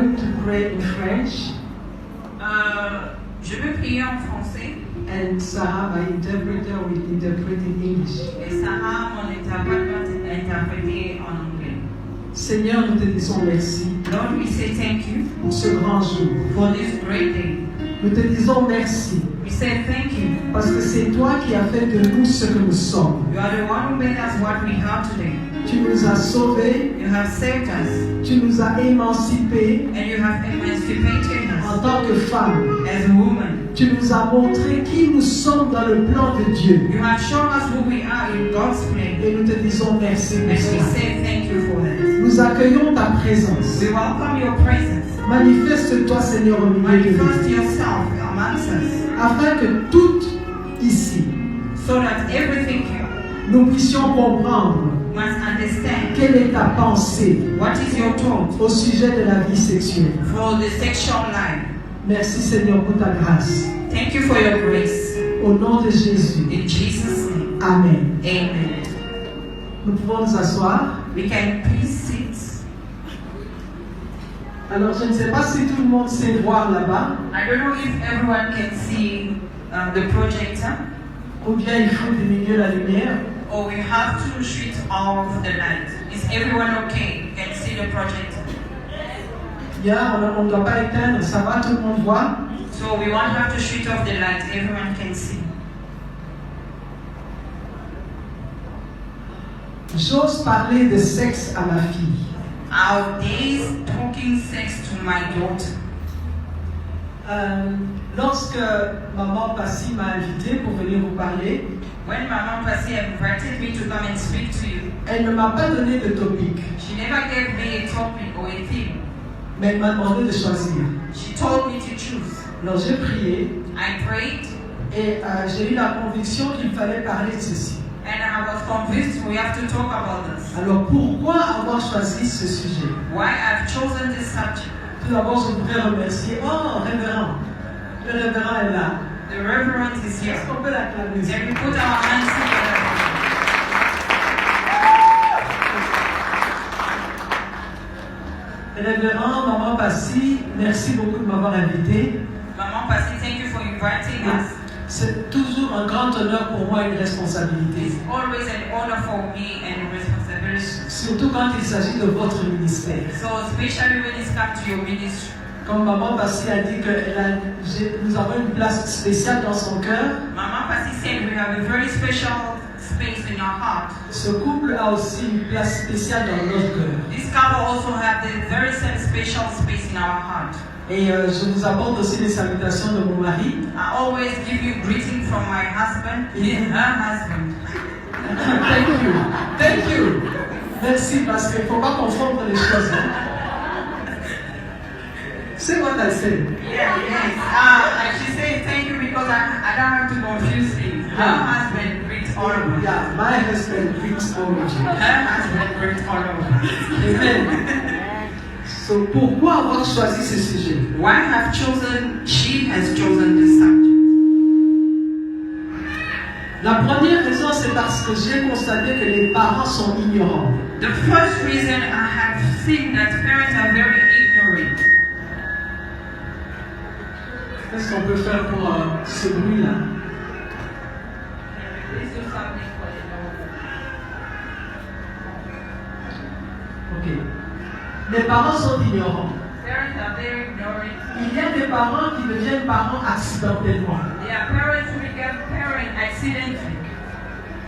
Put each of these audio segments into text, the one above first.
going to pray in French. Je vais prier en français. And Sarah, my interpreter, will interpret in English. Et Sarah, mon interprète, va interpréter en anglais. Seigneur, nous te disons merci Lord, we say thank you pour ce grand jour. for this great day. Nous te disons merci We say thank you. parce que c'est toi qui as fait de nous ce que nous sommes. You are the one who made us what we have today. Tu nous as sauvés, You have saved us, tu nous as émancipés and you have emancipated en us tant que femmes. as a woman. Tu nous as montré qui nous sommes dans le plan de Dieu. You have shown us who we are in God's plan, Et nous te disons merci and pour we cela. say thank you for that. Nous accueillons ta présence. We welcome your presence. Manifeste-toi, Seigneur, au milieu de Manifest nous, yourself amongst us, afin que toutes ici, so that everything here nous puissions comprendre must understand quelle est ta pensée what is your thought au sujet de la vie sexuelle. for the sexual life. Merci, Seigneur, pour ta grâce. Thank you for your grace. Au nom de Jésus. In Jesus' name, Amen. amen. Nous pouvons nous asseoir. We can please sit. Alors, je ne sais pas si tout le monde sait voir là-bas, I don't know if everyone can see the projector, ou bien il faut diminuer la lumière. or we have to switch off the light. Is everyone okay? You can see the projector. Bien, on ne doit pas éteindre, ça va, tout le monde voit. So we won't have to switch off the light. Everyone can see. J'ose parler de sexe à ma fille. Our days talking sex to my daughter. Lorsque maman Passy m'a invité pour venir vous parler, When Mama Pasi invited me to come and speak to you, elle ne m'a pas donné de topic, she never gave me a topic or a theme. mais elle m'a demandé de choisir. She told me to choose. Alors j'ai prié I prayed, et j'ai eu la conviction qu'il fallait parler de ceci. and I was convinced we have to talk about this. Alors pourquoi avoir choisi ce sujet? Why I've chosen this subject. Tout d'abord, je voudrais remercier, révérend. Le révérend est là. The Reverend is here. Est-ce qu'on peut l'acclamer? Can we put our hands together? Révérend, maman Passy, merci beaucoup de m'avoir invité. Mama Pasi, thank you for inviting us. C'est toujours un grand honneur pour moi et une responsabilité. It's always an honor for me and a responsibility. Surtout quand il s'agit de votre ministère. So especially when it's come to your ministry. Comme maman Passy a dit que nous avons une place spéciale dans son cœur, Mama Pasi said we have a very special space in our heart. ce couple a aussi une place spéciale dans notre cœur. This couple also have the very same special space in our heart. Et je vous apporte aussi les salutations de mon mari. I always give you greeting from my husband, her husband. Thank you. Thank you. Merci, parce qu'il ne faut pas confondre les choses. C'est what I said. Yeah, yes. She said thank you because I don't have to confuse things. Her husband greets all of us. Yeah, my husband greets all of you. Her husband greets all of us. Amen. So, pourquoi avoir choisi ce sujet? Why she has chosen this subject? La première raison, c'est parce que j'ai constaté que les parents sont ignorants. The first reason I have seen that parents are very ignorant. Qu'est-ce qu'on peut faire pour ce bruit-là? Please do something for the Ok. Les parents sont ignorants. parents are very ignorant. Il y a des parents qui deviennent parents accidentellement. There are parents who become parents accidentally.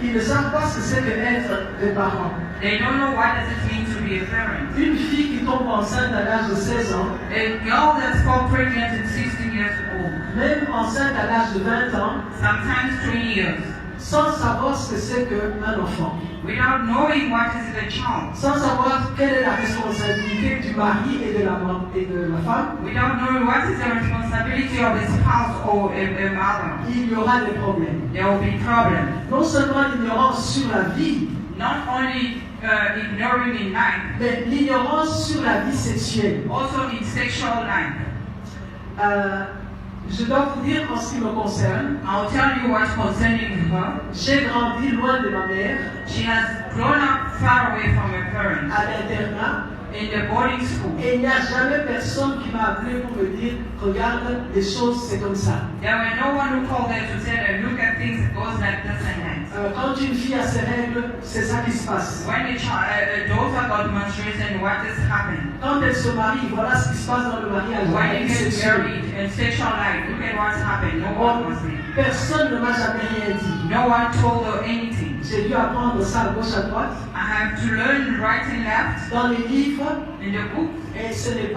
Ils ne savent pas ce que c'est qu'être des parents. They don't know what does it mean to be a parent. Une fille qui tombe enceinte à l'âge de 16 ans, A girl that's got pregnant at 16 years old, même enceinte à l'âge de 20 ans, sometimes 3 years, sans savoir ce que c'est qu'un enfant, without knowing what is the child, sans savoir quelle est la responsabilité du mari et de la femme, without knowing what is the responsibility of a spouse or a mother, il y aura des problèmes. there will be problems. Non seulement l'ignorance sur la vie, Not only ignoring in life, mais l'ignorance sur la vie sexuelle. also in sexual life. Je dois vous dire en ce qui me concerne, I'll tell you what's concerning her. j'ai grandi loin de ma mère, She has grown up far away from her parents, à l'internat, in the boarding school. Et il n'y a jamais personne qui m'a appelé pour me dire, regarde, les choses, c'est comme ça. There were no one who called them to tell them, look at things, it goes like this and that. Quand une fille a ses règles, c'est ça qui se passe. When a daughter got menstruation, what is happening? Quand elle se marie, voilà ce qui se passe dans le mariage. When you get married and sexual life, look at what's happened. No one was there. Personne ne m'a jamais rien dit. No one told her anything. J'ai dû apprendre ça à gauche à droite, I have to learn right and left dans les livres, in the book. et ce n'est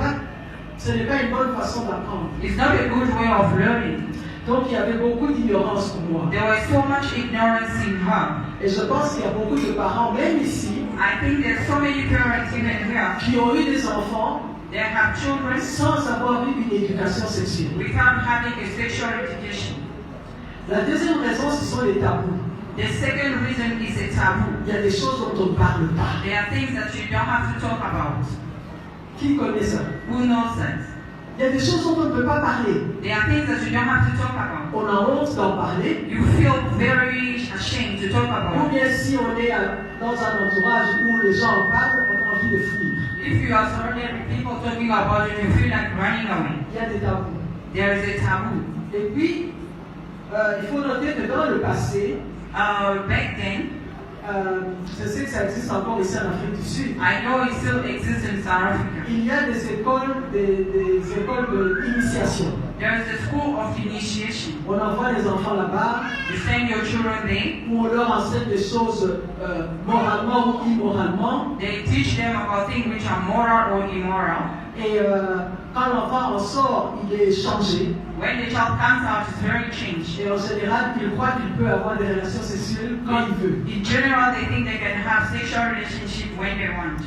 pas une bonne façon d'apprendre. It's not a good way of learning. Donc il y avait beaucoup d'ignorance pour moi. There was so much ignorance in her. Et je pense qu'il y a beaucoup de parents, même ici, I think there's so many parents even here. qui ont eu des enfants They have children sans avoir eu une éducation sexuelle. without having a sexual education. La deuxième raison, ce sont les tabous. The second reason is a taboo. Il y a des choses dont on ne parle pas. There are things that you don't have to talk about. Qui connaît ça? Who knows that? Il y a des choses dont on ne peut pas parler. There are things that you don't have to talk about. On a honte d'en parler. You feel very ashamed to talk Ou about. bien si on est dans un entourage où les gens en parlent, on a envie de fuir. If you are surrounded with people talking about it, you feel like running away. Il y a des tabous. There is a taboo. Et puis, il faut noter que dans le passé, Back then, je sais que ça existe encore ici en Afrique du Sud, I know it still exists in South Africa. il y a des écoles d'initiation. There is a school of initiation. On envoie les enfants là-bas, You send your children there. où on leur enseigne des choses moralement ou immoralement. They teach them about things which are moral or immoral. Et quand l'enfant en sort, il est changé. When the child comes out, it's very changed. Et en général, il croit qu'il peut avoir des relations sexuelles quand il veut. In general, they think they can have sexual relationship when they want.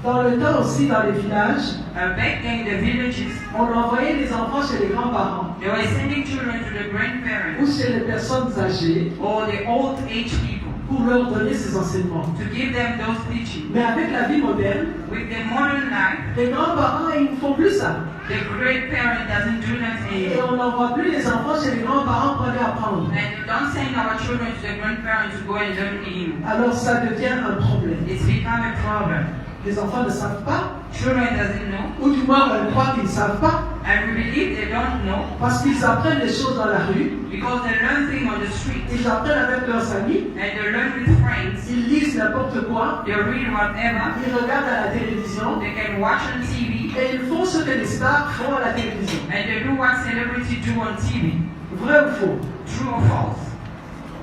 Dans le temps aussi, dans les villages, Back then, in the villages, on envoyait les enfants chez les grands-parents they were sending children to the ou grandparents chez les personnes âgées or the old age people pour leur donner ces enseignements. to give them those teachings. Mais avec la vie moderne, With the modern life, les grands-parents, ils ne font plus ça. the great parent doesn't do that Et anymore. on n'envoie plus les enfants chez les grands-parents pour aller apprendre. And we don't send our children to the grandparents to go and learn anymore. Alors ça devient un problème. It's become a problem. Les enfants ne savent pas, Children doesn't know, ou du moins on croit qu'ils ne savent pas, and we believe they don't know parce qu'ils apprennent les choses dans la rue, because they learn things on the street ils apprennent avec leurs amis, and they learn with friends. ils lisent n'importe quoi, They read whatever. ils regardent à la télévision, They can watch on TV et ils font ce que les stars font à la télévision. and they do what celebrities do on TV. Vrai ou faux? True or false?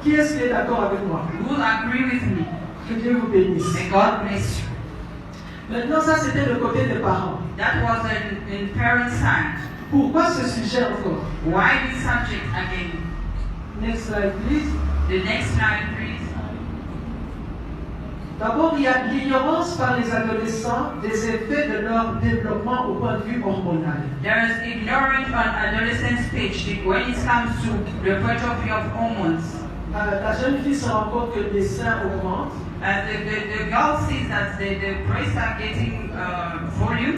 Qui est-ce qui est d'accord avec moi? You will agree with me. Que Dieu vous bénisse. And God bless you. Maintenant, ça c'était le côté des parents. That was in parent side. Pourquoi ce sujet encore? Why this subject again? Next slide, please. The next slide, please. D'abord, il y a l'ignorance par les adolescents des effets de leur développement au point de vue hormonal. There is ignorance on adolescent stage when it comes to the point of view of hormones. La jeune fille se rend compte que les seins augmentent. The girl sees that the breasts are getting volume,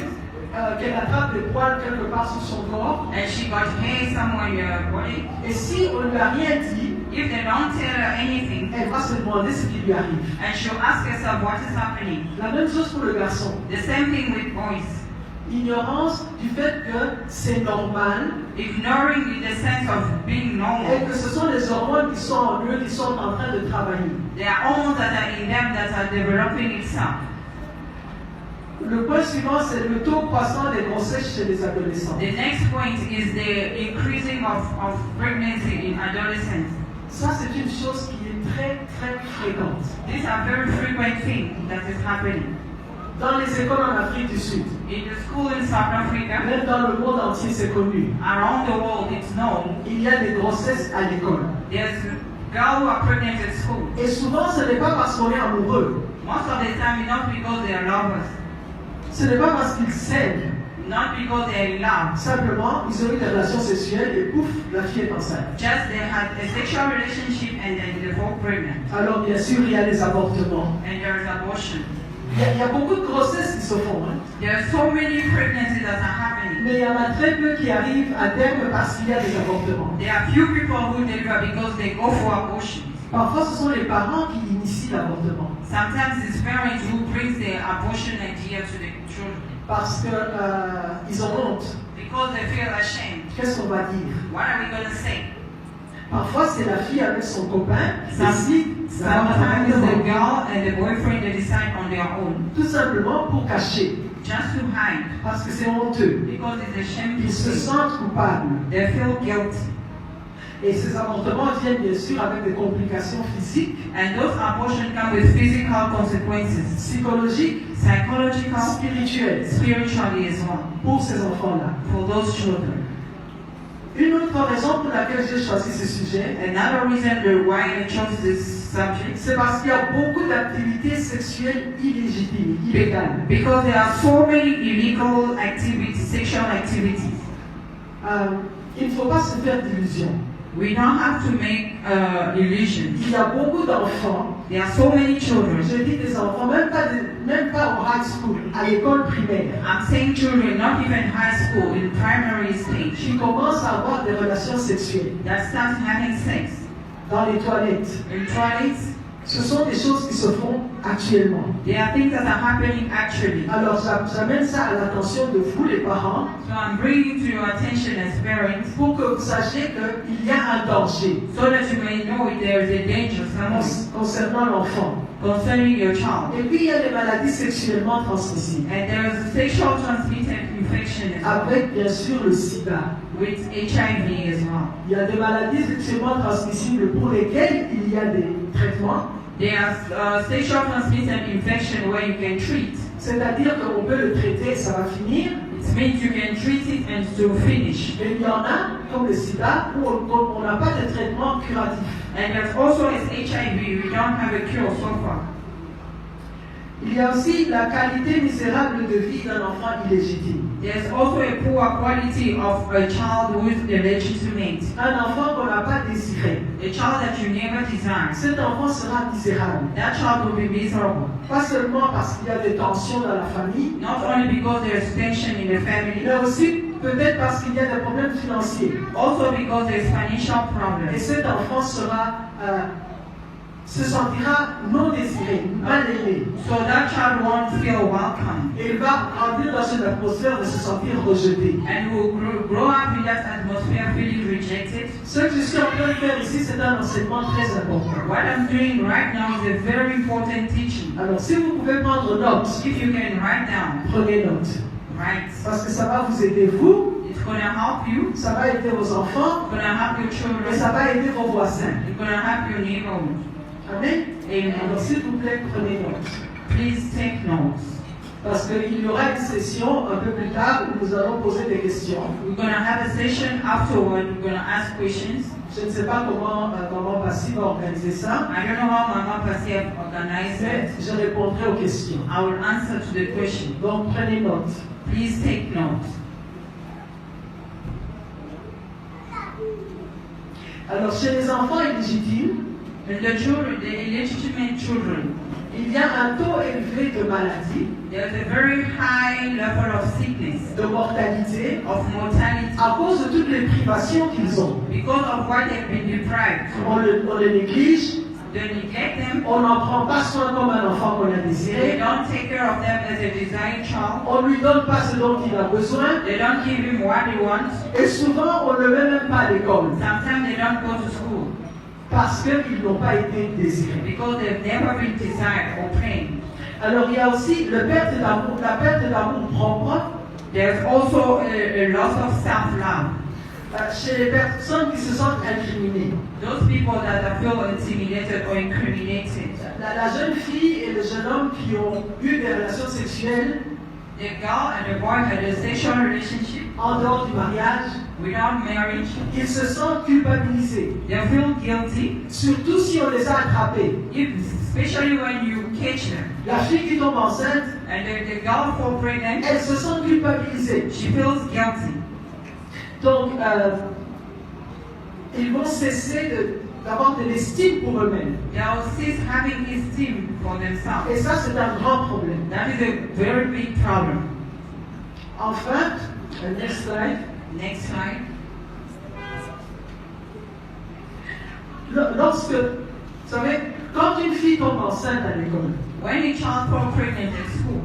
Qu'elle attrape des poils quelque part sur son corps. and she got hair somewhere in her body. Et si on ne lui a rien dit, If they don't tell her anything, elle va se demander ce qui lui arrive. and she'll ask herself what is happening. La même chose pour le garçon. The same thing with boys. Ignorance du fait que c'est normal Ignoring the sense of being et normal. que ce sont les hormones qui sont en eux, qui sont en train de travailler. There are hormones that are in them that are developing itself. Le point suivant, c'est le taux croissant des grossesses chez les adolescents. The next point is the increasing of pregnancy in adolescents. Ça, c'est une chose qui est très, très fréquente. These are very frequent things that is happening. Dans les écoles en Afrique du Sud, In the school in South Africa, même dans le monde entier, c'est connu. around the world, it's known. Il y a des grossesses à l'école. There's girls who are pregnant at school. Et souvent, ce n'est pas parce qu'on est amoureux. Most of the time, it's not because they are lovers, Ce n'est pas parce qu'ils s'aiment. not because they are in love. Simplement, ils ont eu des relations sexuelles et pouf, la fille est enceinte. Just they had a sexual relationship and then they fall pregnant. Alors, bien sûr, il y a les avortements. And there is abortion. Il y a beaucoup de grossesses qui se font. Hein. There are so many pregnancies that are happening. Mais il y en a très peu qui arrivent à terme parce qu'il y a des avortements. There are few people who deliver because they go for abortions. Parfois, ce sont les parents qui initient l'avortement. Sometimes it's parents who brings the abortion idea to the children Parce qu'ils ont honte. because they feel ashamed. Qu'est-ce qu'on va dire? What are we going to say? Parfois, c'est la fille avec son copain qui décide Sometimes the d'avortement. girl and the boyfriend they decide on their own, Tout simplement pour cacher. just to hide, Parce que c'est honteux. because it's a shameful Ils se thing. sentent coupables. They feel guilty. Et ces avortements viennent bien sûr avec des complications physiques, And those abortions come with physical consequences, psychologiques, psychological, spirituelles spiritually as well, pour ces enfants-là. for those children. Une autre raison pour laquelle j'ai choisi ce sujet, Another reason why I chose this subject, c'est parce qu'il y a beaucoup d'activités sexuelles illégitimes, illégales. because there are so many illegal activities, sexual activities. Il ne faut pas se faire d'illusions. We don't have to make illusions. Il y a beaucoup d'enfants, There are so many children. je dis des enfants, même pas au high school, à l'école primaire, I'm saying children, not even high school, in primary stage, qui commencent à avoir des relations sexuelles that start having sex dans les toilettes. in toilets. Ce sont des choses qui se font actuellement. There are things that are happening actually. Alors j'amène ça à l'attention de vous les parents So I'm bringing to your attention as parents, pour que vous sachiez qu'il y a un danger so that you may know if there is a danger somewhere concernant l'enfant. concerning your child. Et puis il y a les maladies sexuellement transmissibles, And there is a sexual transmitted infection as well, avec bien sûr le sida. with HIV as well. Il y a des maladies sexuellement transmissibles pour lesquelles il y a des traitements, There are sexual transmitted infection where you can treat. c'est-à-dire qu'on peut le traiter et ça va finir. It means you can treat it and to finish. Mais il y en a, comme le sida, où on n'a pas de traitement curatif. And there's also as HIV, we don't have a cure so far. Il y a aussi la qualité misérable de vie d'un enfant illégitime. There's also a poor quality of a child who is illegitimate. Un enfant qu'on n'a pas désiré. A child that you never desired. Cet enfant sera misérable. That child will be miserable. Pas seulement parce qu'il y a des tensions dans la famille, Not only because there is tension in the family, mais aussi peut-être parce qu'il y a des problèmes financiers. also because there is financial Et problems. cet enfant se sentira non désiré, mal aimé. So that child won't feel welcome. Et il va grandir dans une atmosphère de se sentir rejeté. And will grow up in that atmosphere feeling rejected. Ce que je suis en train de faire ici, c'est un enseignement très important. What I'm doing right now is a very important teaching. Alors, si vous pouvez prendre note, If you can write down, prenez note. write. Parce que ça va vous aider, vous, It's going to help you. ça va aider vos enfants, It's going to help your et children. ça va aider vos voisins. It's going to help your neighborhood. Amen. Amen. Alors, s'il vous plaît, prenez note. Please take notes. Parce qu'il y aura une session un peu plus tard où nous allons poser des questions. We're going to have a session afterward. We're going to ask questions. Je ne sais pas comment Maman Passy va organiser ça, I don't know how Mama Pasi have organized mais it. je répondrai aux questions. I will answer to the question. Donc, prenez note. Please take notes. Alors, chez les enfants illégitimes, In the children, the illegitimate children, il y a un taux élevé de maladies, there's a very high level of sickness, de mortalité, of mortality, à cause de toutes les privations qu'ils ont. because of what they've been deprived. On les néglige, They neglect them. on n'en prend pas soin comme un enfant qu'on a They désiré, don't take care of them as a desired child. on ne lui donne pas ce dont il a besoin, They don't give him what he wants. et souvent on ne le met même pas à l'école, Sometimes they don't go to school parce qu'ils n'ont pas été désirés. because they've never been desired or trained. Alors il y a aussi la perte d'amour propre There's also a loss of self-love. chez les personnes qui se sentent incriminées. Those people that feel intimidated or incriminated. La jeune fille et le jeune homme qui ont eu des relations sexuelles The girl and the boy had a sexual relationship en dehors du mariage, without marriage. ils se sentent culpabilisés, They feel guilty, surtout si on les a attrapés. especially when you catch them. La fille qui tombe enceinte, And the girl fall pregnant, elle se sent culpabilisée. she feels guilty. Donc, ils vont cesser d'avoir de l'estime pour eux-mêmes. They'll cease having esteem for Et themselves. ça, c'est un grand problème. That is a very big problem. Enfin, next slide. Next slide. Lorsque Vous savez, quand une fille tombe enceinte à l'école, When a child falls pregnant at school,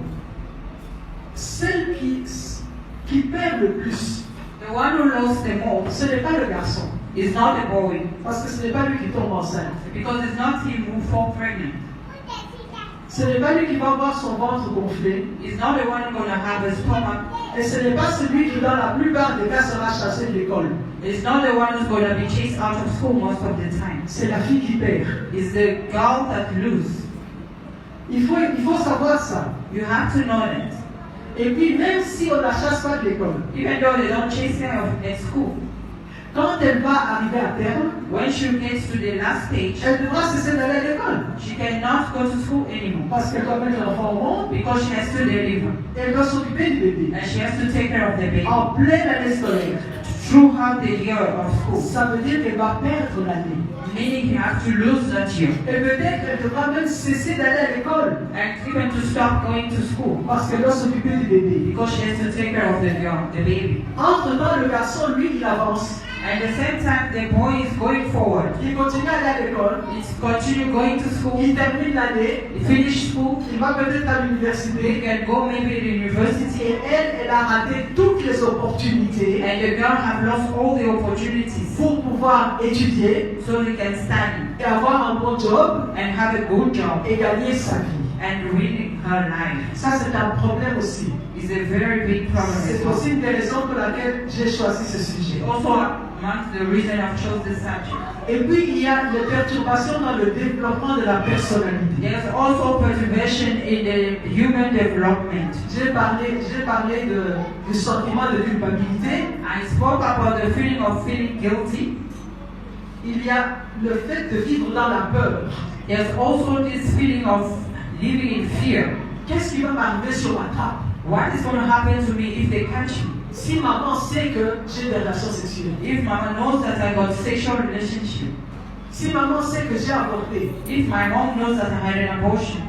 celle qui perd le plus, the one who lost the most ce n'est pas le garçon. is not the boy, Parce que ce n'est pas lui qui tombe enceinte. because it's not him who falls pregnant. Ce n'est pas lui qui va avoir son ventre gonflé. It's not the one going to have a stomach. Et ce n'est pas celui qui, dans la plupart des cas, sera chassé de l'école. It's not the one who's going to be chased out of school most of the time. C'est la fille qui perd. It's the girl that loses. Il faut savoir ça. You have to know that. Et puis, même si on ne la chasse pas de l'école, Even though they don't chase her at school, quand elle va arriver à terme, when she gets to the last stage, elle devra cesser d'aller à l'école. she cannot go to school anymore Parce qu'elle doit mettre l'enfant au monde because she has to deliver et elle doit s'occuper du bébé. and she has to take care of the baby En pleine année scolaire. throughout the year of school. Ça veut dire qu'elle va perdre l'année. Meaning you have to lose that year Et peut-être qu'elle devra même cesser d'aller à l'école and even to stop going to school parce qu'elle doit s'occuper du bébé. because she has to take care of the girl, the baby. Entre-temps, le garçon, lui, il avance. At the same time, the boy is going forward. Il continue à aller à l'école. He's continue going to school. Il termine l'année. He finish school. Il va peut-être à They l'université. can go maybe to university. Et elle a raté toutes les opportunités And the girl have lost all the opportunities pour pouvoir étudier so they can study et avoir un bon job and have a good job et gagner sa vie. and winning her life. Ça, c'est un problème aussi. It's a very big problem. C'est aussi une des raisons pour laquelle j'ai choisi ce sujet. Also amongst the reason I've chose this subject. Et puis, il y a les perturbations dans le développement de la personnalité. There's also perturbation in the human development. J'ai parlé du sentiment de culpabilité. I spoke about the feeling of feeling guilty. Il y a le fait de vivre dans la peur. There's also this feeling of living in fear. Qu'est-ce qui va m'arriver sur ma trappe? What is going to happen to me if they catch me? Si maman sait que j'ai des relations sexuelles, If mama knows that I got sexual relationship, si maman sait que j'ai avorté, if my mom knows that I had an abortion,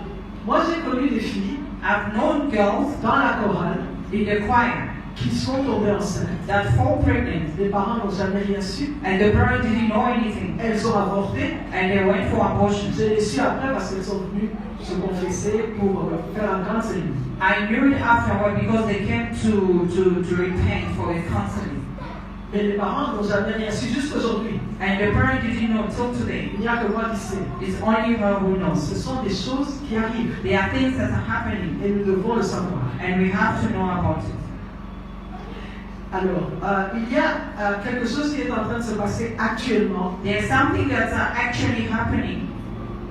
moi j'ai connu des filles I've known girls dans la chorale in the choir qui sont tombées enceintes. that fall pregnant Les parents n'ont jamais rien su. and the parents didn't know anything Elles ont avorté. and they went for abortion. Je l'ai su après parce qu'elles sont venues se confesser pour faire un grand célibat. I knew it afterward because they came to repent for the counseling. Mais les parents n'ont jamais rien su jusqu'aujourd'hui. And the parent didn't know till today. Il n'y a que moi qui sais. It's only her who knows. Ce sont des choses qui arrivent There are things that are happening et nous devons le savoir. and we have to know about it. Alors, il y a quelque chose qui est en train de se passer actuellement There's something that's actually happening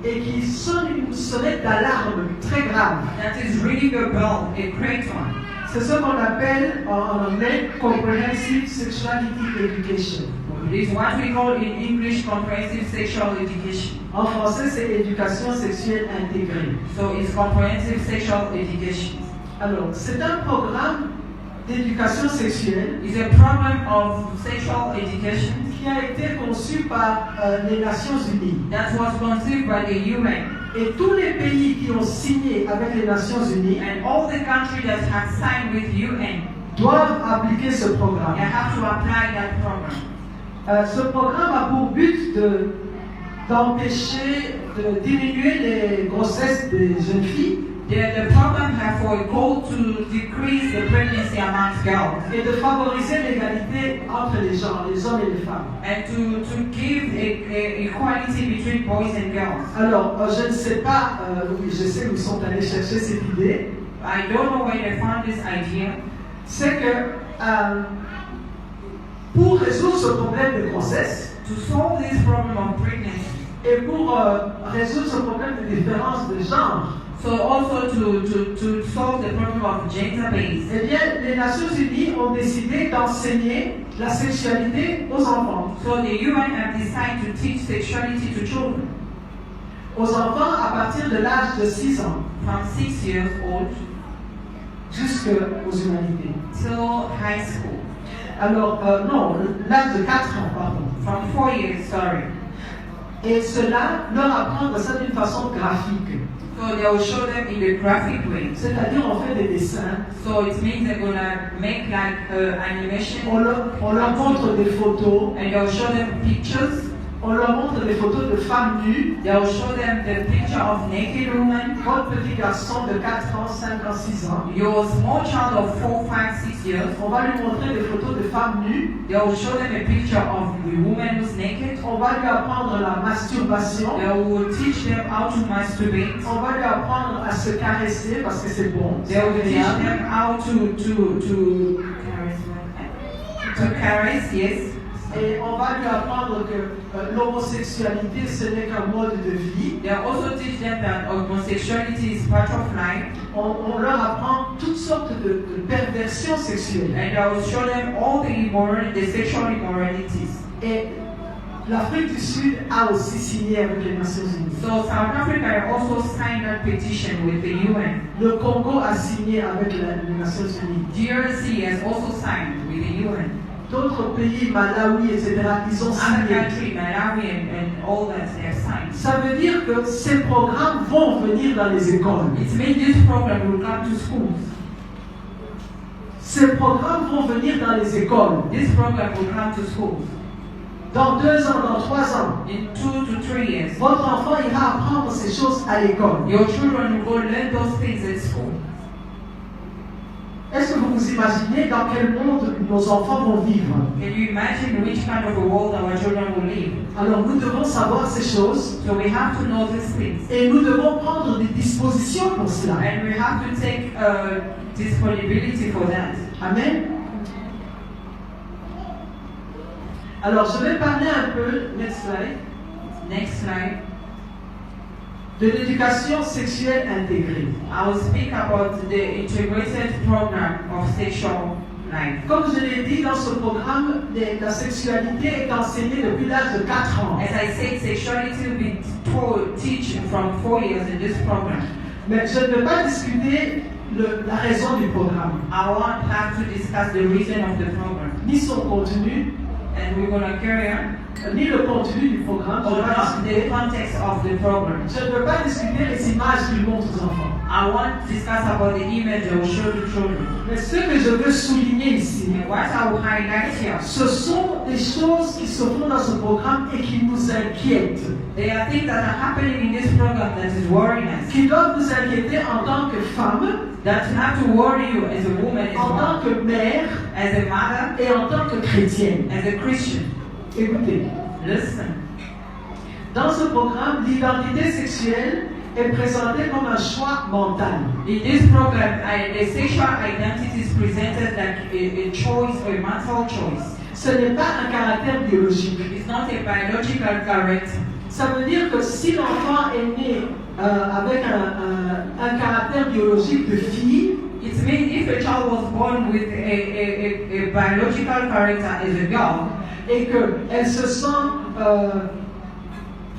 et qui sonne une sonnette d'alarme très grave. that is ringing a bell, a great one. C'est ce qu'on appelle en anglais Comprehensive Sexuality Education. It is what we call in English comprehensive sexual education. En français, c'est éducation sexuelle intégrée. So it's comprehensive sexual education. Alors, c'est un programme d'éducation sexuelle It's a program of sexual education qui a été conçu par les Nations Unies. that was conceived by the UN. Et tous les pays qui ont signé avec les Nations Unies And all the countries that have signed with UN, doivent appliquer ce they programme. have to apply that program. Ce programme a pour but d'empêcher, de diminuer les grossesses des jeunes filles The program has for a goal to decrease the pregnancy amongst girls et de favoriser l'égalité entre les gens, les hommes et les femmes. and to give a equality between boys and girls. Alors, je ne sais pas, oui, je sais où ils sont allés chercher cette idée, I don't know where they found this idea. c'est que pour résoudre ce problème de grossesse To solve this problem of pregnancy, et pour résoudre ce problème de différence de genre, so also to solve the problem of gender base, eh bien, les Nations Unies ont décidé d'enseigner la sexualité aux enfants. so the UN have decided to teach sexuality to children Aux enfants à partir de l'âge de 6 ans from 6 years old jusqu'aux humanités. till high school. Alors, non, l'âge de 4 ans, pardon. From 4 years, sorry. Et cela, leur apprendre ça d'une façon graphique. So they will show them in a graphic way. C'est-à-dire, on fait des dessins, So it means they're gonna make like animation on leur montre des photos, and they'll show them pictures, On leur montre des photos de femmes nues. They'll show them the picture of naked woman. Votre petit garçon de 4 ans, 5 ans, 6 ans. Your small child of 4, 5, 6 years. On va lui montrer des photos de femmes nues. They'll show them a picture of the woman who's naked. On va lui apprendre la masturbation. They will teach them how to masturbate. On va lui apprendre à se caresser parce que c'est bon. They will teach them how to caress, yes. Et on va lui apprendre que l'homosexualité ce n'est qu'un mode de vie. They also teach them that homosexuality is part of life. On leur apprend toutes sortes de perversions sexuelles. And I will show them all the sexual immoralities. Et l'Afrique du Sud a aussi signé avec les Nations Unies. So South Africa also signed that petition with the UN. Le Congo a signé avec les Nations Unies. DRC has also signed with the UN. D'autres pays, Malawi, etc., ils ont Other signé. countries, Malawi and all that, they have signed. Ça veut dire que ces programmes vont venir dans les écoles. It means this program will come to schools. Ces programmes vont venir dans les écoles. This program will come to schools. Dans 2 ans, dans 3 ans, In 2 to 3 years, votre enfant ira apprendre ces choses à l'école. your children will go learn those things at school. Est-ce que vous vous imaginez dans quel monde nos enfants vont vivre? Can you imagine which kind of a world our children will live? Alors nous devons savoir ces choses So we have to know these things. et nous devons prendre des dispositions pour cela. And we have to take disponibility for that. Amen. Alors je vais parler un peu, next slide, Next slide. de l'éducation sexuelle intégrée. I will speak about the integrated program of sexual life. Comme je l'ai dit dans ce programme, la sexualité est enseignée depuis l'âge de 4 ans. As I said, sexuality will be taught from 4 years in this program. Mais je ne vais pas discuter la raison du programme, I won't have to discuss the reason of the program. ni son contenu, And we're going to carry on. ni le contenu du programme. Or not the context of the program. Je ne veux pas discuter les images qu'il montre aux enfants. I won't discuss about the image I will show to children. Mais ce que je veux souligner ici, And what I will highlight here, ce sont des choses qui se font dans ce programme et qui nous inquiètent, there are things that are happening in this program that is worrying us. qui doivent nous inquiéter en tant que femmes, That have to worry you as a woman, as en a tant mom, que mère as a mother, et en tant que chrétienne. as a Christian. Écoutez, Listen. dans ce programme, l'identité sexuelle est présentée comme un choix mental. In this program, the sexual identity is presented like a choice, a mental choice. Ce n'est pas un caractère biologique. It's not a biological character. Ça veut dire que si l'enfant est né avec un caractère biologique de fille, It means if a child was born with a biological character as a girl, et qu'elle se sent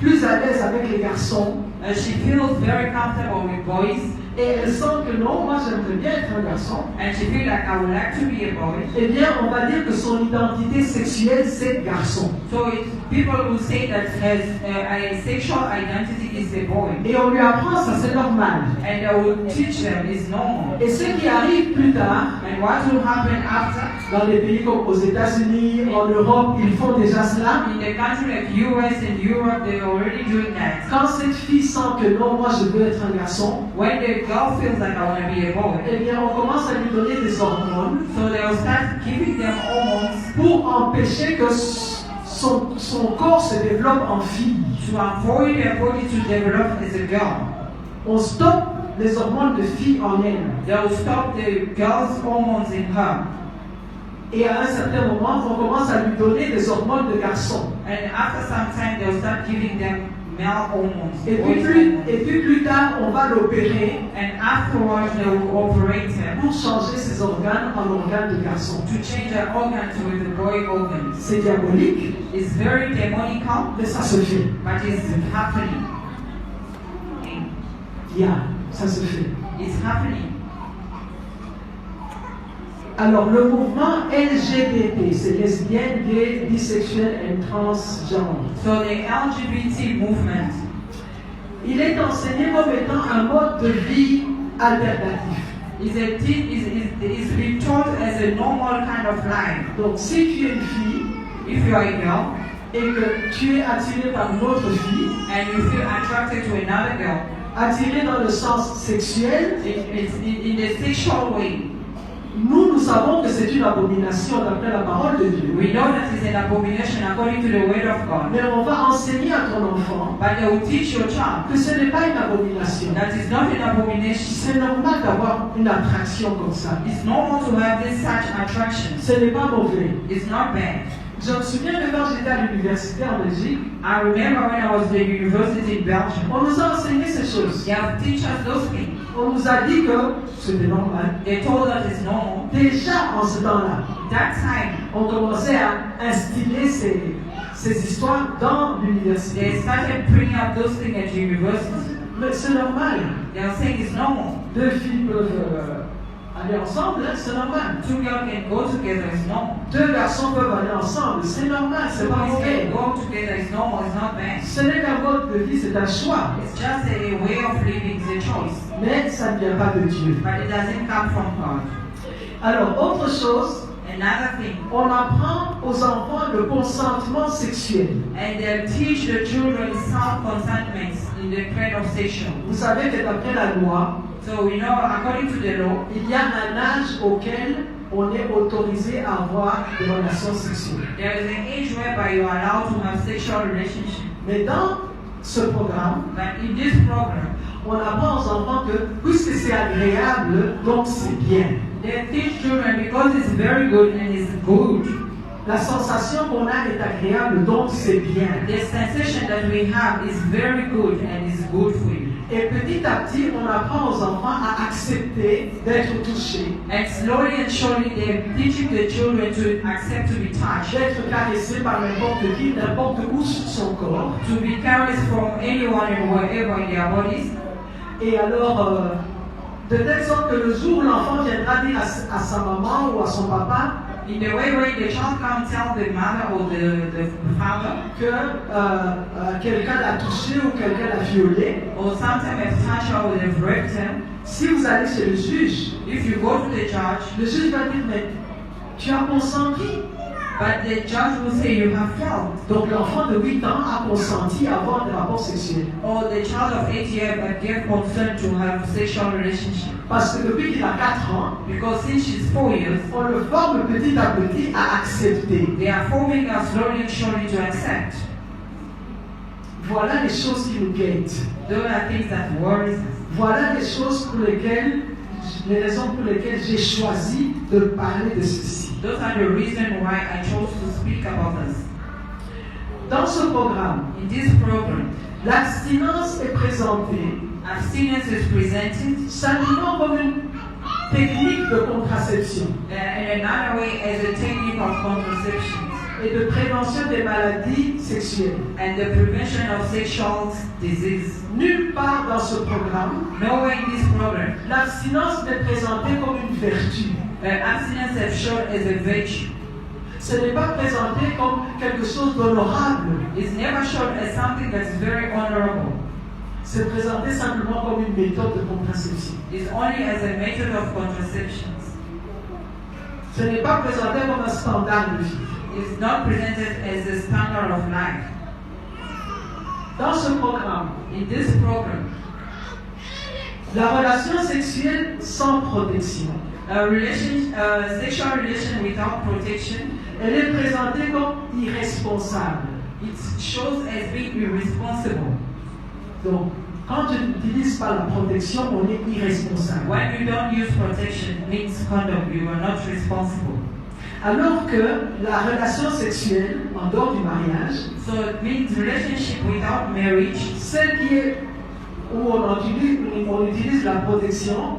plus à l'aise avec les garçons, she feels very comfortable with boys, et elle sent que non, moi j'aimerais bien être un garçon, and she feels like I would like to be a boy. eh bien on va dire que son identité sexuelle c'est garçon. So people will say that a sexual identity is a boy, Et on lui apprend ça, c'est normal. and I will teach them it's normal. Et ce qui arrive plus tard, And what will happen after? dans les pays comme aux États-Unis, en Europe, ils font déjà cela. In the country like US and Europe, they're already doing that. Quand cette fille sent que non, moi je veux être un garçon, When the girl feels like I want to be a boy, eh bien on commence à lui donner des hormones so they'll start giving them hormones pour empêcher que son corps se développe en fille. to avoid their body to develop as a girl. On stoppe les hormones de fille en elle. They'll stop the girl's hormones in her. Et à un certain moment, on commence à lui donner des hormones de garçon. And after some time, they'll start giving them male hormones. Et boys hormones. puis plus tard, on va l'opérer And afterwards, they will operate her pour changer ses organes en organes de garçon. to change her organs with the boy organs. C'est diabolique, It's very demonical, mais ça se fait. but it's happening. Yeah, ça se fait. It's happening. Alors, le mouvement LGBT, c'est lesbienne, gay, bisexuel et transgenre. So the LGBT movement, Il est enseigné comme étant un mode de vie alternatif. is been taught as a normal kind of life. Donc, si tu es une fille, If you are a girl, et que tu es attiré par une autre fille, and you feel attracted to another girl, attiré dans le sens sexuel, it's in the sexual way. nous savons que c'est une abomination d'après la parole de Dieu. We know that it's an abomination according to the word of God. Mais on va enseigner à ton enfant But they will teach your child que ce n'est pas une abomination. that it's not an abomination. C'est normal d'avoir une attraction comme ça. It's normal to have this such attraction. Ce n'est pas mauvais. It's not bad. Je me souviens que quand j'étais à l'université en Belgique, I remember when I was at the university in Belgium, on nous a enseigné ces choses. they have teach us those things. On nous a dit que c'était normal. They told us it's normal. Déjà en ce temps-là, That time, on commençait à instiller ces histoires dans l'université. they started bringing up those things at university. Mais c'est normal. They are saying it's normal. Deux filles peuvent aller ensemble, hein, c'est normal. Two girls can go together, it's normal. Deux garçons peuvent aller ensemble, c'est normal, c'est Two pas boys mauvais. can go together, it's normal, it's not bad. Ce n'est qu'un mode de vie, c'est un choix. It's just a way of living, it's a choice. Mais ça ne vient pas de Dieu. But it doesn't come from God. Alors, autre chose, Another thing, on apprend aux enfants le consentement sexuel. and they teach the children self-consentment in the kind of sexual. Vous savez que d'après la loi, So we know, according to the law, il y a un âge auquel on est autorisé à avoir des relations sexuelles. there is an age whereby you are allowed to have sexual relationship. Mais dans ce programme, But in this program, on apprend aux enfants que puisque c'est agréable, donc c'est bien. they teach children because it's very good and it's good. La sensation qu'on a est agréable, donc c'est bien. The sensation that we have is very good and is good for you. Et petit à petit, on apprend aux enfants à accepter d'être touchés, And slowly and surely, they're teaching the children to accept to be touched, d'être caressés par n'importe qui, n'importe où sur son corps. to be caressed from anyone and wherever in their bodies. Et alors, de telle sorte que le jour où l'enfant viendra dire à sa maman ou à son papa In the way where the child can tell the mother or the father, que quelqu'un l'a touché ou quelqu'un l'a violé, or sometimes have touched her or they've raped him, si vous allez chez le juge, if you go to the judge, le juge va dire, mais tu as consenti. but the judge will say you have failed. Donc l'enfant de 8 ans a consenti à avoir des rapports sexuels. Or the child of 8 years gave consent to have sexual relationship. Parce que depuis qu'il a 4 ans, Because since she's 4 years, on le forme petit à petit à accepter. they are forming us slowly and surely to accept. Voilà les choses qui nous guettent. Those are things that worries us. Voilà les choses pour lesquelles, les raisons pour lesquelles j'ai choisi de parler de ceci. Those are the reasons why I chose to speak about this. Dans ce programme, In this program, l'abstinence est présentée abstinence is presented simplement comme une technique de contraception in another way as a technique of contraception et de prévention des maladies sexuelles. and the prevention of sexual disease. Nulle part dans ce programme, Nowhere in this program, l'abstinence n'est présentée comme une vertu. abstinence is shown as a virtue. Ce n'est pas présenté comme quelque chose d'honorable. It's never shown as something that's very honorable. C'est présenté simplement comme une méthode de contraception. It's only as a method of contraception. Ce n'est pas présenté comme un standard de vie. It's not presented as a standard of life. Dans ce programme, In this program, la relation sexuelle sans protection, sexual relation without protection, elle est présentée comme irresponsable. it shows as being irresponsible. Donc, quand tu n'utilises pas la protection, on est irresponsable. When you don't use protection, means condom, you are not responsible. Alors que la relation sexuelle en dehors du mariage, So it means relationship without marriage, celle qui est où on utilise la protection,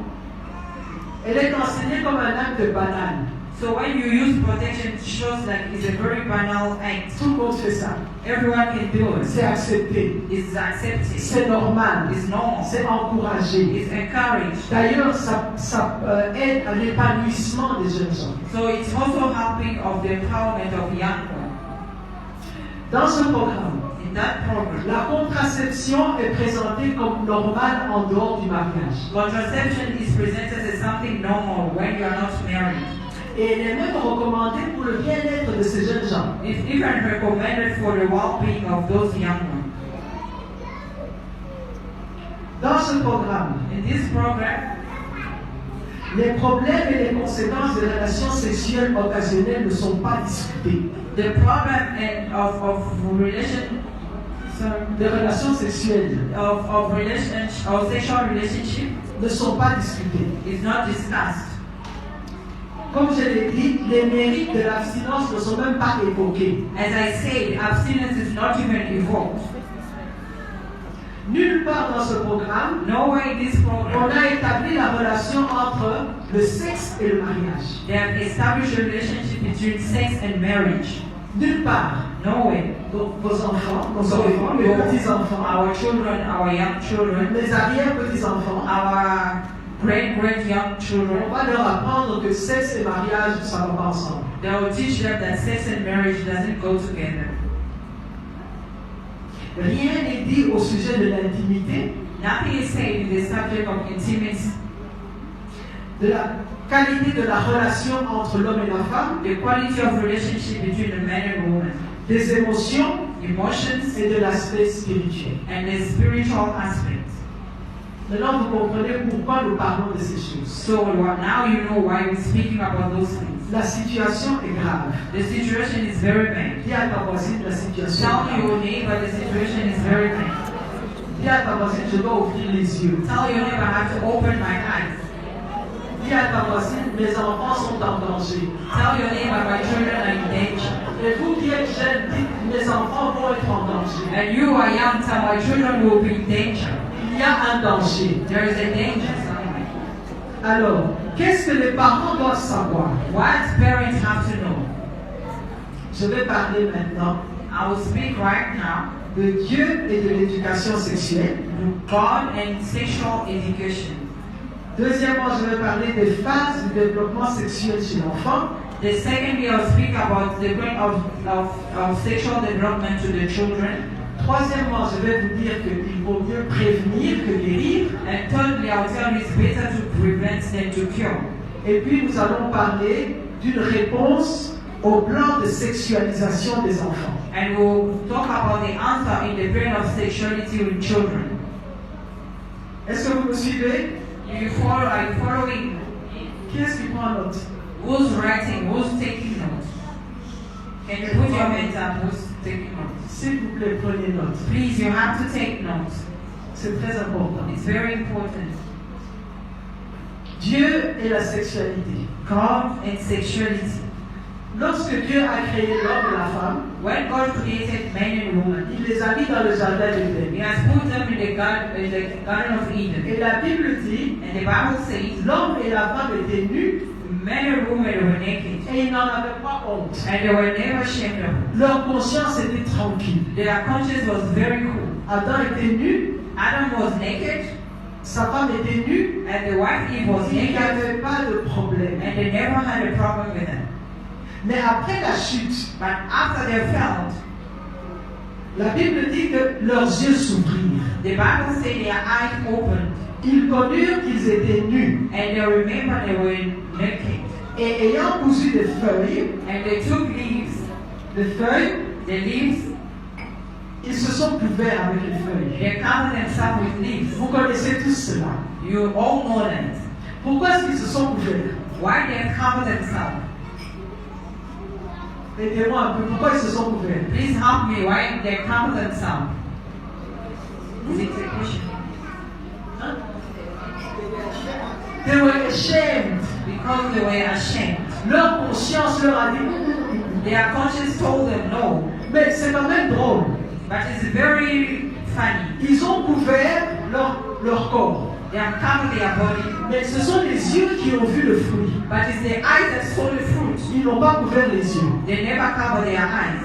elle est enseignée comme un acte banal. so when you use protection, it shows like it's a very banal act. Tout le monde fait ça. Everyone can do it. C'est accepté. It's accepted. C'est normal. It's normal. C'est encouragé. It's encouraged. D'ailleurs, ça aide à l'épanouissement des jeunes gens. So it's also helping of the empowerment of young people. Dans ce programme, In that program, la contraception est présentée comme normale en dehors du mariage. contraception is presented as something normal when you are not married. Et elle est même recommandée pour le bien-être de ces jeunes gens. It's even recommended for the well-being of those young ones. Dans ce programme, In this program, les problèmes et les conséquences des relations sexuelles occasionnelles ne sont pas discutés. the problem Les relations sexuelles of sexual relationship ne sont pas discutées. is not discussed. Comme je l'ai dit, les mérites de l'abstinence ne sont même pas évoqués. As I said, abstinence is not even evoked. Nulle part dans ce programme, Nowhere in this on program a établi la relation entre le sexe et le mariage. they have established a relationship between sex and marriage. Nulle part. Nowhere. Donc vos enfants, nos So, enfants, mes petits-enfants, our children, our young children, mes arrière-petits-enfants, our great young on children, va leur apprendre que sexe et mariage, ça ne va pas ensemble. they will teach them that sex and marriage doesn't go together. Rien n'est dit au sujet de l'intimité, Nothing is said in the subject of intimacy, de la qualité de la relation entre l'homme et la femme, the quality of relationship between the man and woman, des émotions emotions, et de l'aspect spirituel. and the spiritual aspects. Maintenant, vous comprenez pourquoi nous parlons de ces choses. So now you know why we're speaking about those things. La situation est grave. The situation is very bad. Dis à ta voisine, la situation Tell est grave. your neighbor the situation is very bad. Dis à ta voisine, je dois ouvrir les yeux. Tell your neighbor I have to open my eyes. Dis à ta voisine, mes enfants sont en danger. Tell your neighbor my children are in danger. Et vous qui êtes jeunes, dites, mes enfants vont être en danger. And you are young, tell my children will be in danger. Il y a un danger. There is a danger somewhere. Alors, qu'est-ce que les parents doivent savoir? What parents have to know? Je vais parler maintenant I will speak right now de Dieu et de l'éducation sexuelle. to God and sexual education. Deuxièmement, je vais parler des phases du développement sexuel chez l'enfant. The second, I will speak about the growth of sexual development to the children. Troisièmement, je vais vous dire qu'il vaut mieux prévenir que guérir. And thirdly, I will tell you it's better to prevent than to cure. Et puis, nous allons parler d'une réponse au plan de sexualisation des enfants. And we'll talk about the answer in the brain of sexuality with children. Est-ce que vous me suivez? Are you following? Qui est-ce qui prend note? Who's writing? Who's taking notes? Can you put your hands up? Who's taking notes? S'il vous plaît, prenez note. Please, you have to take notes. C'est très important. It's very important. Dieu et la sexualité. God and sexuality. Lorsque Dieu a créé l'homme et la femme, When God created man and woman, il les a mis dans le jardin He d'Éden. has put them in the Garden of Eden. Et la Bible dit, And the Bible says, l'homme et la femme étaient nus man and woman were naked. et ils n'en avaient pas honte. And they were never ashamed of it. Leur conscience était tranquille. Their conscience was very cool. Adam était nu, Adam was naked, sa femme était nue, and the wife Eve was il n'y naked, avait pas de problème. and they never had a problem with them. Mais après la chute, But after they fell, la Bible dit que leurs yeux s'ouvrirent. the Bible said their eyes opened, Ils connurent qu'ils étaient nus. and they remembered they were naked. Et ayant cousu des feuilles, And they took leaves, the leaves, ils se sont couverts avec les feuilles. they covered themselves with leaves. Vous connaissez tous cela. You all know that. Pourquoi est-ce qu'ils se sont couverts? Why they cover themselves? Aidez-moi un peu. Pourquoi ils se sont couverts? Please help me. Why they cover themselves? Is it a question? Hein? They were ashamed. Because they were ashamed. Leur conscience leur a dit. Their conscience told them no. Mais c'est quand même drôle. But it's very funny. Ils ont couvert leur corps. They have covered their body, Mais ce sont les yeux qui ont vu le fruit. but it's the eyes that saw the fruit. Ils n'ont pas couvert les yeux. They never cover their eyes.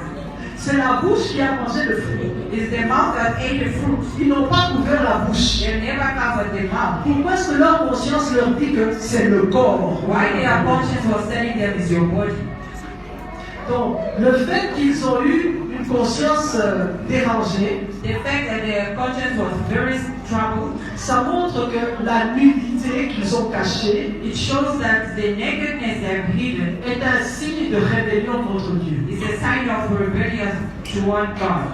C'est la bouche qui a mangé le fruit. It's the mouth that ate the fruit. Ils n'ont pas couvert la bouche. They never covered the mouth. Pourquoi est-ce que leur conscience leur dit que c'est le corps? Why their conscience was telling them is your body? Donc, le fait qu'ils ont eu une conscience dérangée, the fact that their conscience was very troubled, ça montre que la nudité qu'ils ont cachée it shows that the nakedness they have hidden est un signe de rébellion contre Dieu. is a sign of rebellion toward God.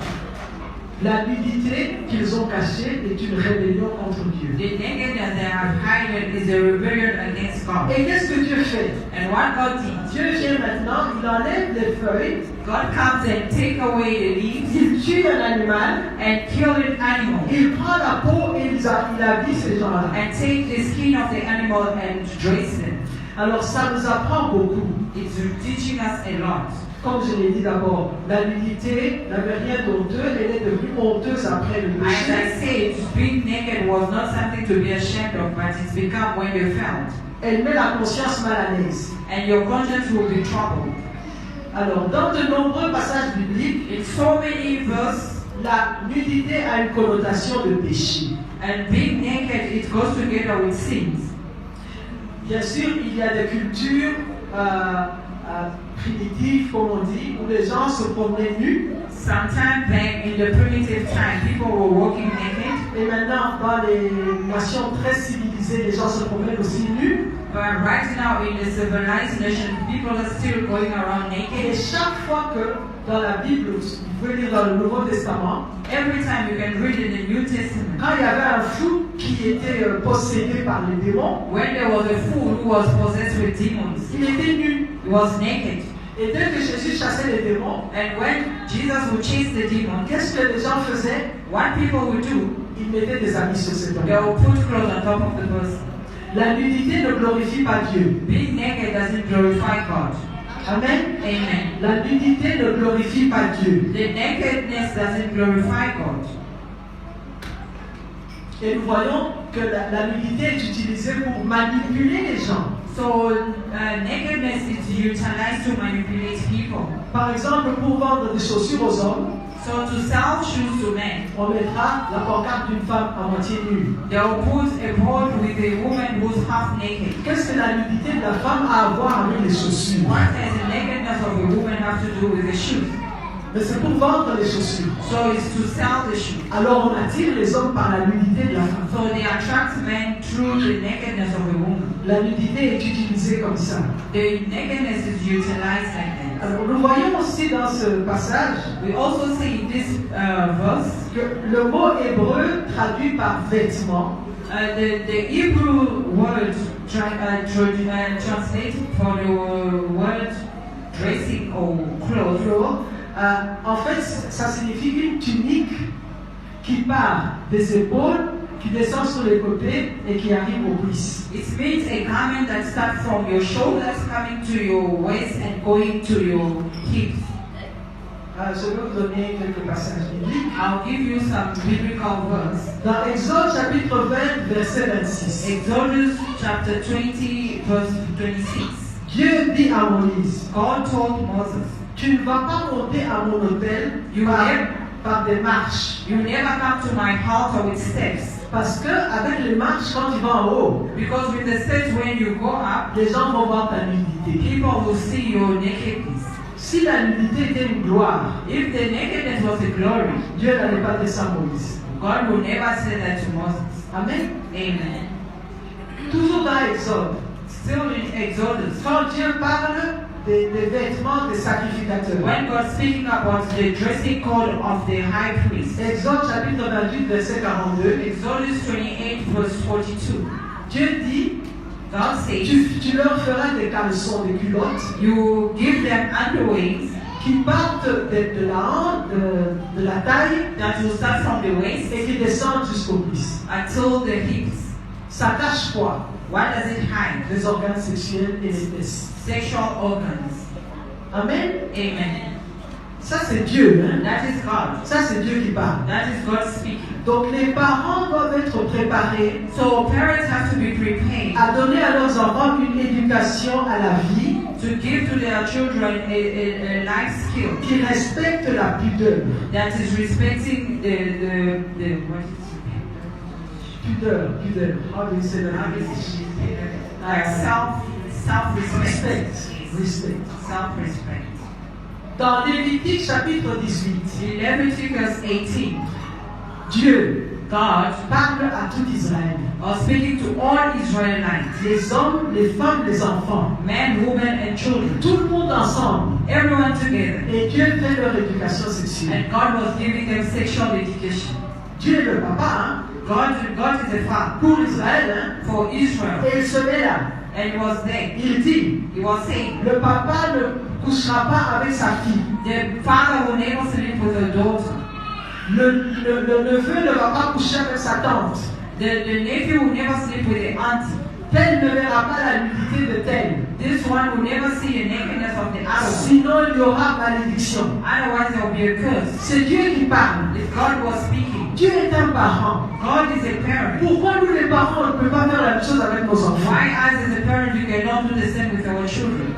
La nudité qu'ils ont cachée est une rébellion contre Dieu. The nakedness they have hidden is a rebellion against God. Et qu'est-ce que Dieu fait? And what God did, Dieu vient maintenant, il enlève les feuilles, God comes and take away the leaves il tue un animal, and kill an animal il prend la peau et il habille ces gens-là. and take the skin of the animal and dress them. Alors ça nous apprend beaucoup. It's teaching us a lot. Comme je l'ai dit d'abord, la nudité n'avait rien d'honteux, elle est devenue honteuse après le As I péché. said, being naked was not something to be ashamed of, but it's become when you felt. Elle met la conscience mal à l'aise. And your conscience will be troubled. Alors, dans de nombreux passages bibliques, In so many verses, la nudité a une connotation de péché. and being naked, it goes together with sins. Bien sûr, il y a des cultures primitives, comme on dit, où les gens se promenaient nus. Sometimes back in the primitive time, people were walking naked, Et maintenant, dans les nations très civilisées, les gens se promènent aussi nus. but right now in the civilized nation, people are still going around Et naked. chaque fois que dans la Bible, vous pouvez lire dans le Nouveau Testament, Every time you can read in the New Testament, quand il y avait un fou qui était possédé par les démons, when there was a fool who was possessed with demons, il était nu. he was naked. Et dès que Jésus chassait les démons, And when Jesus would chase the demon, qu'est-ce que les gens faisaient? what people would do, Ils mettaient des habits sur cet they homme. would put clothes on top of the person. La nudité ne glorifie pas Dieu. Being naked doesn't glorify God. Amen. Amen. La nudité ne glorifie pas Dieu. The nakedness doesn't glorify God. Et nous voyons que la nudité est utilisée pour manipuler les gens. So nakedness is utilized to manipulate people. Par exemple, pour vendre des chaussures aux hommes, So to sell shoes to men, on mettra la pancarte d'une femme à moitié nue. they'll put a board with a woman who's half naked. Qu'est-ce que la nudité de la femme a à voir avec les chaussures? What does the nakedness of a woman have to do with the shoes? Mais c'est pour vendre les chaussures. So it's to sell the shoes. Alors on attire les hommes par la nudité de la femme. So they attract men through the nakedness of a woman. La nudité est utilisée comme ça. The nakedness is utilized like that. Alors nous voyons aussi dans ce passage We also see in this verse, que le mot hébreu traduit par vêtement the Hebrew word translated for the word dressing or clothes. en fait ça signifie une tunique qui part des épaules, qui descend sur les côtés et qui arrive aux cuisses. It means a garment that starts from your shoulders coming to your waist and going to your hips. Je vais vous donner quelques passages bibliques. I'll give you some biblical verse. Dans Exode chapitre 20, verset 26. Exodus chapter 20, verse 26. Dieu dit à Moïse, God told Moses, tu ne vas pas monter à mon autel par des marches. you never come to my altar with steps. Parce que avec les marches, quand tu vas en haut, Because with the steps, when you go up, les gens vont voir ta nudité. people will see your nakedness. Si la nudité était une gloire, If the nakedness was a glory, Dieu n'allait pas dire ça à Moïse. God would never say that to Moses. Amen. Amen. Toujours dans Exode, Still in Exodus, quand Dieu parle des vêtements des sacrificateurs. when God speaking about the dressing code of the high priest, Exode chapitre 28, verset 42. Exodus 28, verse 42, Dieu dit, God says, tu leur feras des caleçons, des culottes, you give them underwears qui partent de la taille that will start from the waist et qui descendent jusqu'aux cuisses. until the hips. Ça cache quoi? What does it hide? Les organes sexuels et les fesses. Sexual organs. Amen. Amen. Ça c'est Dieu, hein? That is God. Ça c'est Dieu qui parle. That is God speaking. Donc les parents doivent être préparés So parents have to be prepared à donner à leurs enfants une éducation à la vie to give to their children a life skill qui respecte la pudeur. that is respecting the what is Pudeur. How do you say that? like self-respect. Respect. Self-respect. Dans Lévitique chapitre 18, In Leviticus 18, Dieu God parle à tout Israël. was speaking to all Israelites, Les hommes, les femmes, les enfants. men, women, and children, Tout le monde ensemble. everyone together. Et Dieu fait leur éducation sexuelle. And God was giving them sexual education. Dieu est le papa, hein, God is a father pour Israël. Hein. for Israel. Et il se met là. And he was there. Il dit, He was saying, le papa ne couchera pas avec sa fille. the father will never sleep with a daughter. Le neveu ne va pas coucher avec sa tante. The nephew will never sleep with the auntie. Tel ne verra pas la nudité de tel. This one will never see the nakedness of the other one. Sinon, il y aura malédiction. Otherwise, there will be a curse. C'est Dieu qui parle. If God was speaking, Dieu est un parent. God is a parent. Pourquoi nous les parents, on ne peut pas faire la même chose avec nos enfants? Why, as a parent, you cannot do the same with our children?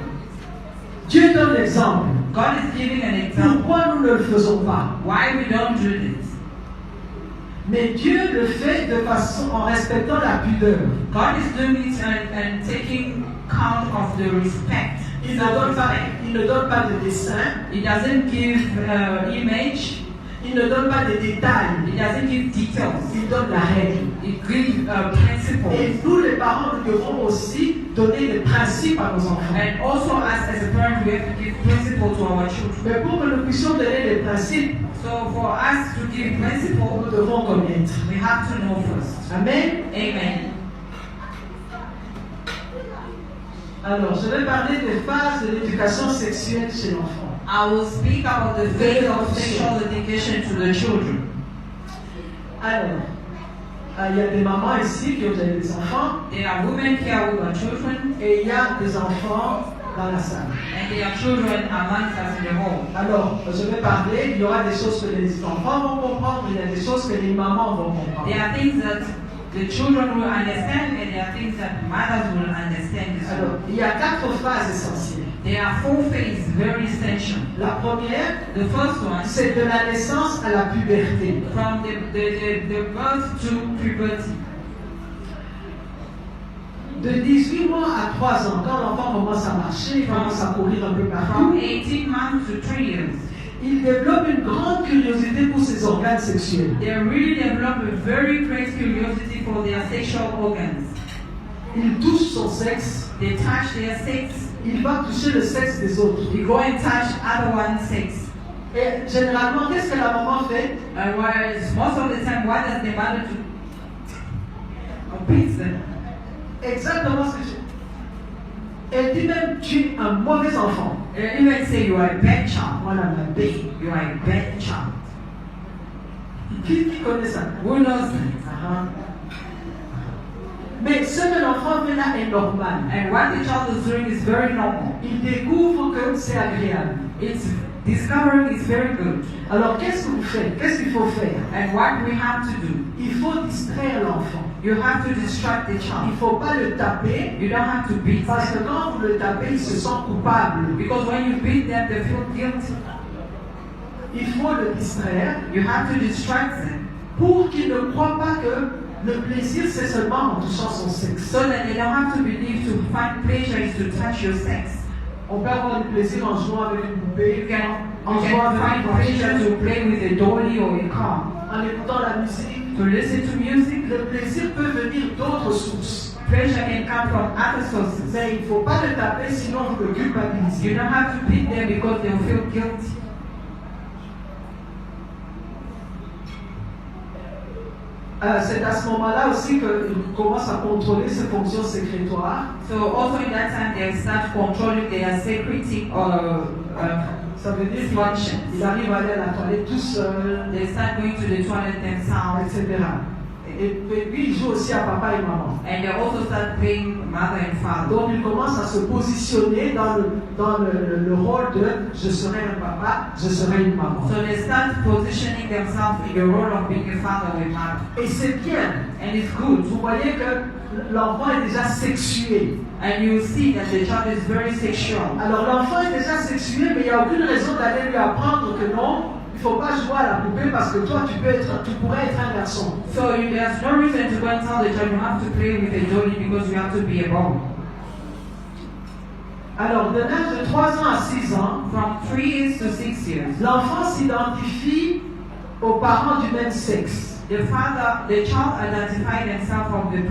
Dieu donne l'exemple. God is giving an example. Pourquoi nous ne le faisons pas? Why we don't do this? Mais Dieu le fait de façon en respectant la pudeur. God is doing it and taking count of the respect. Il ne donne pas de dessin, He doesn't give image. il ne donne pas de détails, He doesn't give details. il donne la règle. He gives principles. Et nous les parents, nous devons aussi donner des principes à nos enfants. And also, as a parent, we have to give principles to our children. Mais pour que nous puissions donner des principes, So for us to give principles, nous devons connaître. we have to know first. Amen. Amen. Alors, je vais parler des phases de l'éducation sexuelle chez l'enfant. I will speak about the phase of sexual education to the children. Alors, il y a des mamans ici qui ont des enfants There are women here with our children, et il y a des enfants dans la salle. and there are children amongst us in the home. Alors, je vais parler, il y aura des choses que les enfants vont comprendre, il y a des choses que les mamans vont comprendre. There are things that the children will understand, and there are things that mothers will understand as Alors, well. il y a 4 phases essentielles. There are 4 phases very essential. La première, The first one, c'est de la naissance à la puberté. from the birth to puberty. De 18 mois à 3 ans, quand l'enfant commence à marcher, il commence à courir un peu From partout, 18 months to 3 years. il développe une grande curiosité pour ses organes sexuels. They really develop a very great curiosity for their sexual organs. Il touche son sexe, They touch their sex. il va toucher le sexe des autres. They go and touch other one's sex. Et généralement, qu'est-ce que la maman fait? Whereas most of the time, what does the mother do? Beats them. Exactement ce que je... Elle dit même, tu es un mauvais enfant. They even say you are a bad child. Voilà ma bête. You are a bad child. Qui connaît ça? Who knows that? Ah. Mais ce que l'enfant fait là est normal. And what the child is doing is very normal. Il découvre que c'est agréable. It's discovering is very good. Alors qu'est-ce que vous faites? Qu'est-ce qu'il faut faire? And what we have to do, Il faut distraire l'enfant. you have to distract the Il ne child. faut pas le taper You don't have to beat parce que them. quand vous le tapez, il se sent coupable. Because when you beat them, they feel guilty. Il faut le distraire You have to distract them pour qu'il ne croit pas que le plaisir c'est seulement en touchant son sexe. so that they don't have to believe to find pleasure is to touch your sex. On peut avoir du plaisir en jouant avec une poupée, You can en jouant avec find une pleasure voiture, to play with a dolly or a car, en écoutant la musique. to listen to music. Le plaisir peut venir d'autres sources. Pleasure can come from other sources. Mais il ne faut pas le taper sinon vous le culpabilisez. You don't have to beat them because they will feel guilty. C'est à ce moment-là aussi qu'il commence à contrôler ses fonctions sécrétoires. So also in that time they start controlling their secreting Ça veut dire functions. qu'il arrive à aller à la toilette tout seul, They start going to the toilet themselves, etc. Et puis il joue aussi à papa et maman. and they also start playing mother and father. Donc il commence à se positionner dans le rôle de je serai un papa, je serai une maman. So they start positioning themselves in the role of being a father or a mother. Et c'est bien. And it's good. Vous voyez que l'enfant est déjà sexué. And you see that the child is very sexual. Alors l'enfant est déjà sexué, mais il n'y a aucune raison d'aller lui apprendre que non, il ne faut pas jouer à la poupée parce que toi tu pourrais être un garçon. So there's no reason to go and tell the child you have to play with a dolly because you have to be a boy. Alors de l'âge de 3 ans à 6 ans, From 3 years to 6 years. L'enfant s'identifie aux parents du même sexe. The child identifies themselves from the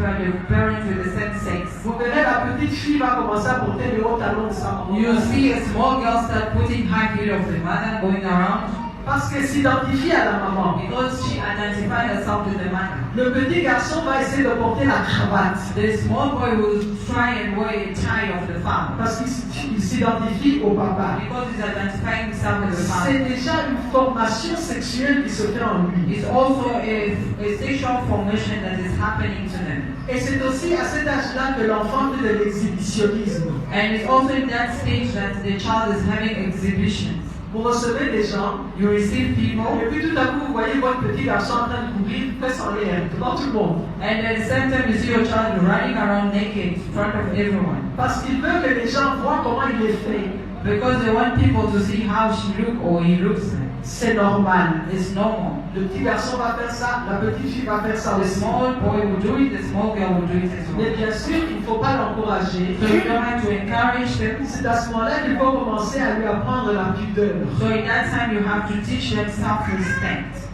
parents with the same sex. Vous verrez, la petite fille va commencer à porter les hauts talons de sa maman. You see a small girl start putting high heel of the mother going around. Parce qu'elle s'identifie à la maman. Because she identifies herself with the mother. Le petit garçon va essayer de porter la cravate. The small boy will try and wear a tie of the father. Parce qu'il s'identifie au papa. Because he's identifying himself with the father. C'est déjà une formation sexuelle qui se fait en lui. It's also a sexual formation that is happening to them. Et c'est aussi à cet âge-là que l'enfant fait de l'exhibitionnisme. And it's also in that stage that the child is having exhibitions. Vous recevez des gens, You receive people, et puis tout à coup vous voyez votre petit garçon en train de courir, fesse en l'air, devant tout le monde. and at the same time you see your child running around naked in front of everyone. Parce qu'il veut que les gens voient comment il est fait. Because they want people to see how she look or he looks like. C'est normal. It's normal. Le petit garçon va faire ça, la petite fille va faire ça The aussi. small boy will do it, the small girl will do it as Mais well. bien sûr, il ne faut pas l'encourager. So you don't have to encourage them. C'est à ce moment-là qu'il faut commencer à lui apprendre la pudeur. So in that time you have to teach them self-respect.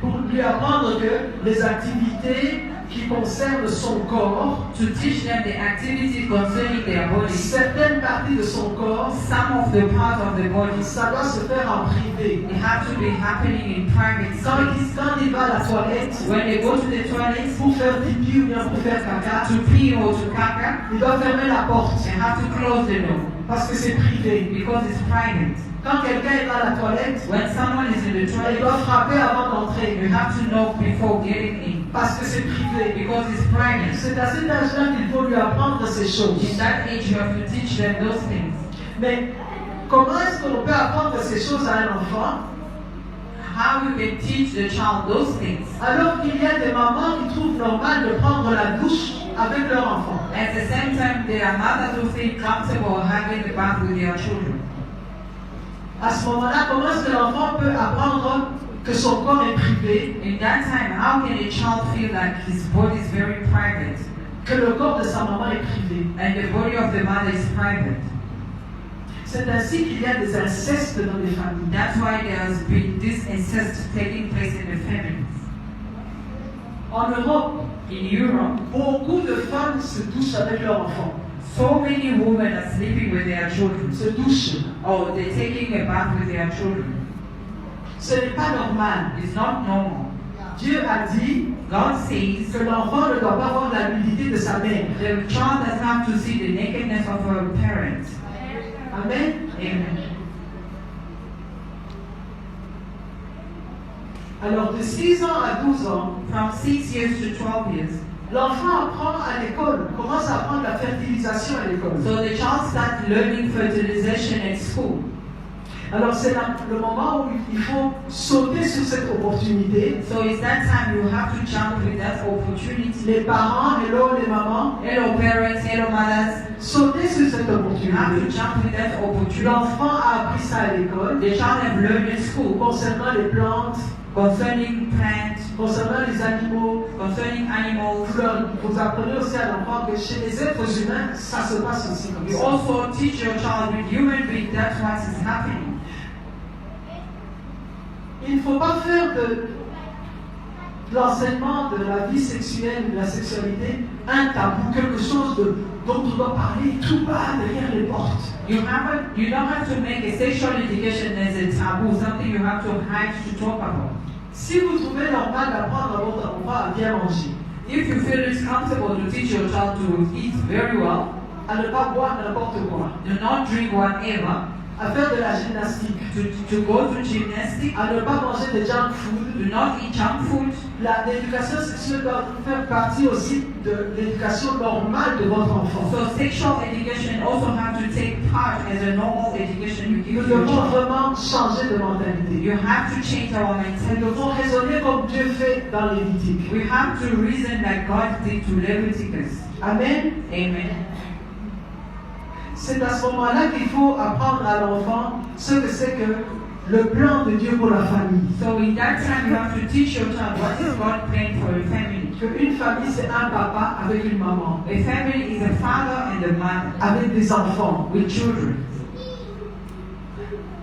Pour lui apprendre que les activités qui concernent son corps, To teach them the activities concerning their body. certaines parties de son corps, Some of the parts of the body, ça doit se faire en privé. they have to be happening in private space. Quand il va à la toilette, When they go to the toilet pour faire pipi ou bien pour faire caca, to pee or to caca, il doit fermer la porte they have to close the door parce que c'est privé. because it's private. Quand quelqu'un est à la toilette, When someone is in the il toilet, doit frapper avant d'entrer you have to knock before getting in parce que c'est privé. because it's private. C'est à cet âge-là qu'il faut lui apprendre ces In choses. that age, you have to teach them those things. Mais comment est-ce qu'on peut apprendre ces choses à un enfant How you can teach the child those things alors qu'il y a des mamans qui trouvent normal de prendre la douche avec leur enfant? at the same time there are mothers who feel comfortable having the bath with their children. À ce moment-là, comment est-ce que l'enfant peut apprendre que son corps est privé, In that time, how can a child feel like his body is very private que le corps de sa maman est privé? and the body of the mother is private? C'est ainsi qu'il y a des incestes dans les familles. That's why there has been this incest taking place in the families. En Europe, In Europe, beaucoup de femmes se touchent avec leur enfant. so many women are sleeping with their children. Se touchent. Or they're taking a bath with their children. Ce n'est pas normal. It's not normal. Dieu a dit God says que l'enfant ne doit pas voir la nudité de sa mère. the child doesn't have to see the nakedness of her parents. Amen. Amen. Alors de 6 ans à 12 ans, From 6 years to 12 years. l'enfant apprend à l'école, commence à apprendre la fertilisation à l'école. So the child starts learning fertilization at school. Alors c'est le moment où il faut sauter sur cette opportunité. So it's that time you have to jump with that opportunity. Les parents, hello les mamans, Hello parents, hello mothers. sautez sur cette You have to opportunité. jump with that opportunity. L'enfant a appris ça à l'école The child have learned in school concernant les plantes, concerning plants, concernant les animaux. concerning animals. Vous apprenez aussi à l'enfant que chez les êtres humains, ça se passe aussi comme You ça. also teach your child with human beings that's what is happening. Il ne faut pas faire de l'enseignement de la vie sexuelle, de la sexualité, un tabou, quelque chose dont on doit parler tout bas derrière les portes. You don't have to make a sexual education as a taboo, something you have to hide to talk about. Si vous trouvez normal d'apprendre à votre enfant à bien manger, If you feel it's comfortable to teach your child to eat very well, à ne pas boire n'importe quoi, do not drink whatever, à faire de la gymnastique, to go to gymnastics, à ne pas manger de junk food, do not eat junk food. l'éducation sexuelle doit faire partie aussi de l'éducation normale de votre enfant. So sexual education also have to take part as a normal education you Nous give your devons child. vraiment changer de mentalité. You have to change our Nous mentality. devons raisonner comme Dieu fait dans Lévitique. We have to reason like God did to Leviticus. Amen. Amen. C'est à ce moment-là qu'il faut apprendre à l'enfant ce que c'est que le plan de Dieu pour la famille. So in that time you have to teach your child what is God's plan for a family. Qu'une famille, c'est un papa avec une maman, A family is a father and a mother avec des enfants. with children.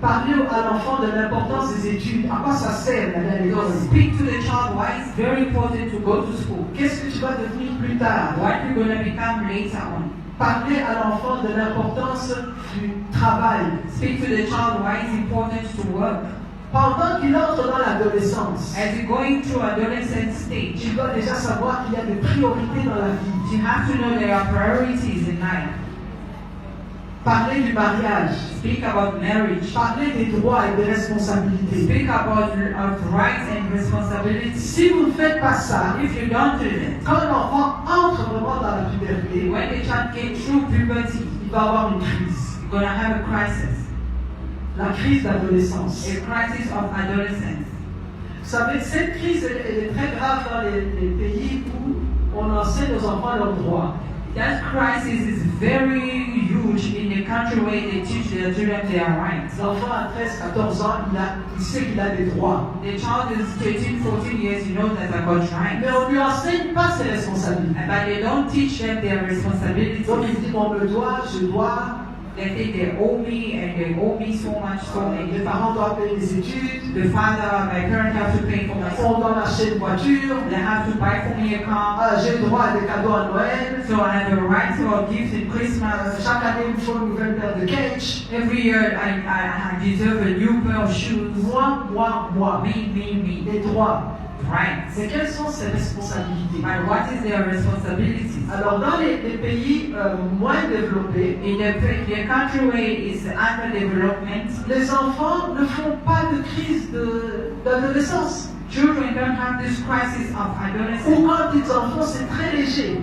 parler à l'enfant de l'importance des études. À quoi ça sert d'aller à So l'école? speak to the child why it's very important to go to school. Qu'est-ce que tu vas devenir plus tard? What you're going to become later on. Parler à l'enfant de l'importance du travail. Speak to the child why it's important to work. Pendant qu'il entre dans l'adolescence, As you're going through adolescent stage, tu dois déjà savoir qu'il y a des priorités dans la vie. you have to know there are priorities in life. Parler du mariage, Speak about marriage. parler des droits et des responsabilités. Speak about rights and responsibilities. Si vous ne faites pas ça, If you don't do that, quand l'enfant entre vraiment dans la puberté, when the child gets through puberty, il va avoir une crise. you're going to have a crisis. La crise d'adolescence. A crisis of adolescence. Vous savez, cette crise, elle est très grave dans les pays où on enseigne aux enfants leurs droits. That crisis is very huge in the country where they teach their children their rights. L'enfant à 13-14 ans, il sait qu'il a des droits. The child is 13, 14 years, you know that I got Mais rights. on ne lui enseigne pas ses responsabilités. But they don't teach them their responsibilities. Donc il dit, on me doit, je dois, They think they owe me and they owe me so much, so mes many. parents doivent payer les études, The father, my parents have to pay for my school. on doit m'acheter une voiture, They have to buy for me a car. j'ai le droit à des cadeaux à Noël, So I have a right to a gift in Christmas. chaque année il me faut une nouvelle paire de cage. Every year I deserve a new pair of shoes. Moi, Me. les droits. Rights. Mais quelles sont ces responsabilités? But what is their responsibilities? Alors dans les pays moins développés, In the country where it's under development, les enfants ne font pas de crise d'adolescence. children don't have this crisis of Ou adolescence. quand ils en font, c'est très léger.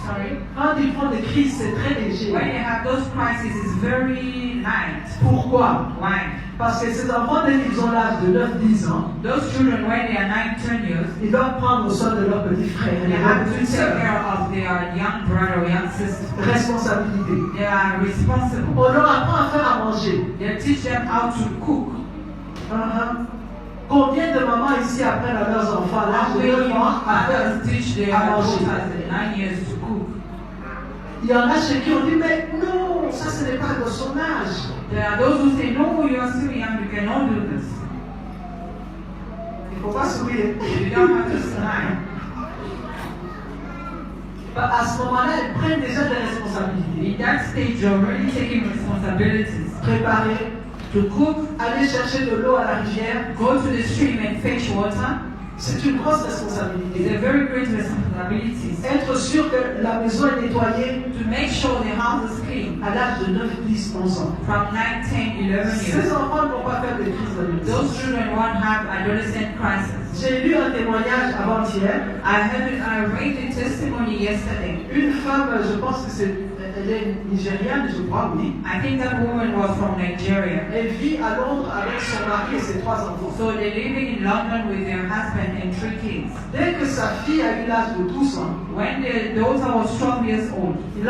Sorry. Quand ils font des crises, c'est très léger. When they have those crises, it's very light. Pourquoi? Why? Parce que ces enfants, dès qu'ils ont l'âge de 9-10 ans, Those children, when they are 9, 10 years, ils doivent prendre soin de leur petit frère et they de have leur to petite take sœur. care of their young brother or young sister. Responsabilité. They are responsible. On leur apprend à faire à manger. They teach them how to cook. Combien de mamans ici apprennent à leurs enfants à l'âge de 9 ans à faire? Mothers teach their à manger. daughters at 9 years to cook. Il y en a chez qui on dit, mais non, ça ce n'est pas de son âge. There are those who say, no, you are still young, you cannot do this. Il ne faut pas sourire. You don't have to smile. À ce moment-là, elles prennent déjà des responsabilités. In that stage, you're already taking responsibilities. Préparer, To cook, aller chercher de l'eau à la rivière, go to the stream and fetch water c'est une grosse is responsabilité. a very great responsibility. Être sûr que la maison est nettoyée To make sure the house is clean à l'âge de 9, 10, 11 ans. from 9, 10, 11 Ces years. enfants ne vont pas faire de crise Those d'adolescence. children won't have adolescent crisis. J'ai lu un témoignage avant-hier. I read the testimony yesterday. Une femme, je pense que elle est nigériane, je crois, oui. I think that woman was from Nigeria. Elle vit à Londres avec son mari et ses 3 enfants. So they're living in London with their husband and 3 kids. Dès que sa fille a eu l'âge de 12 ans, When the daughter was 12 years old, elle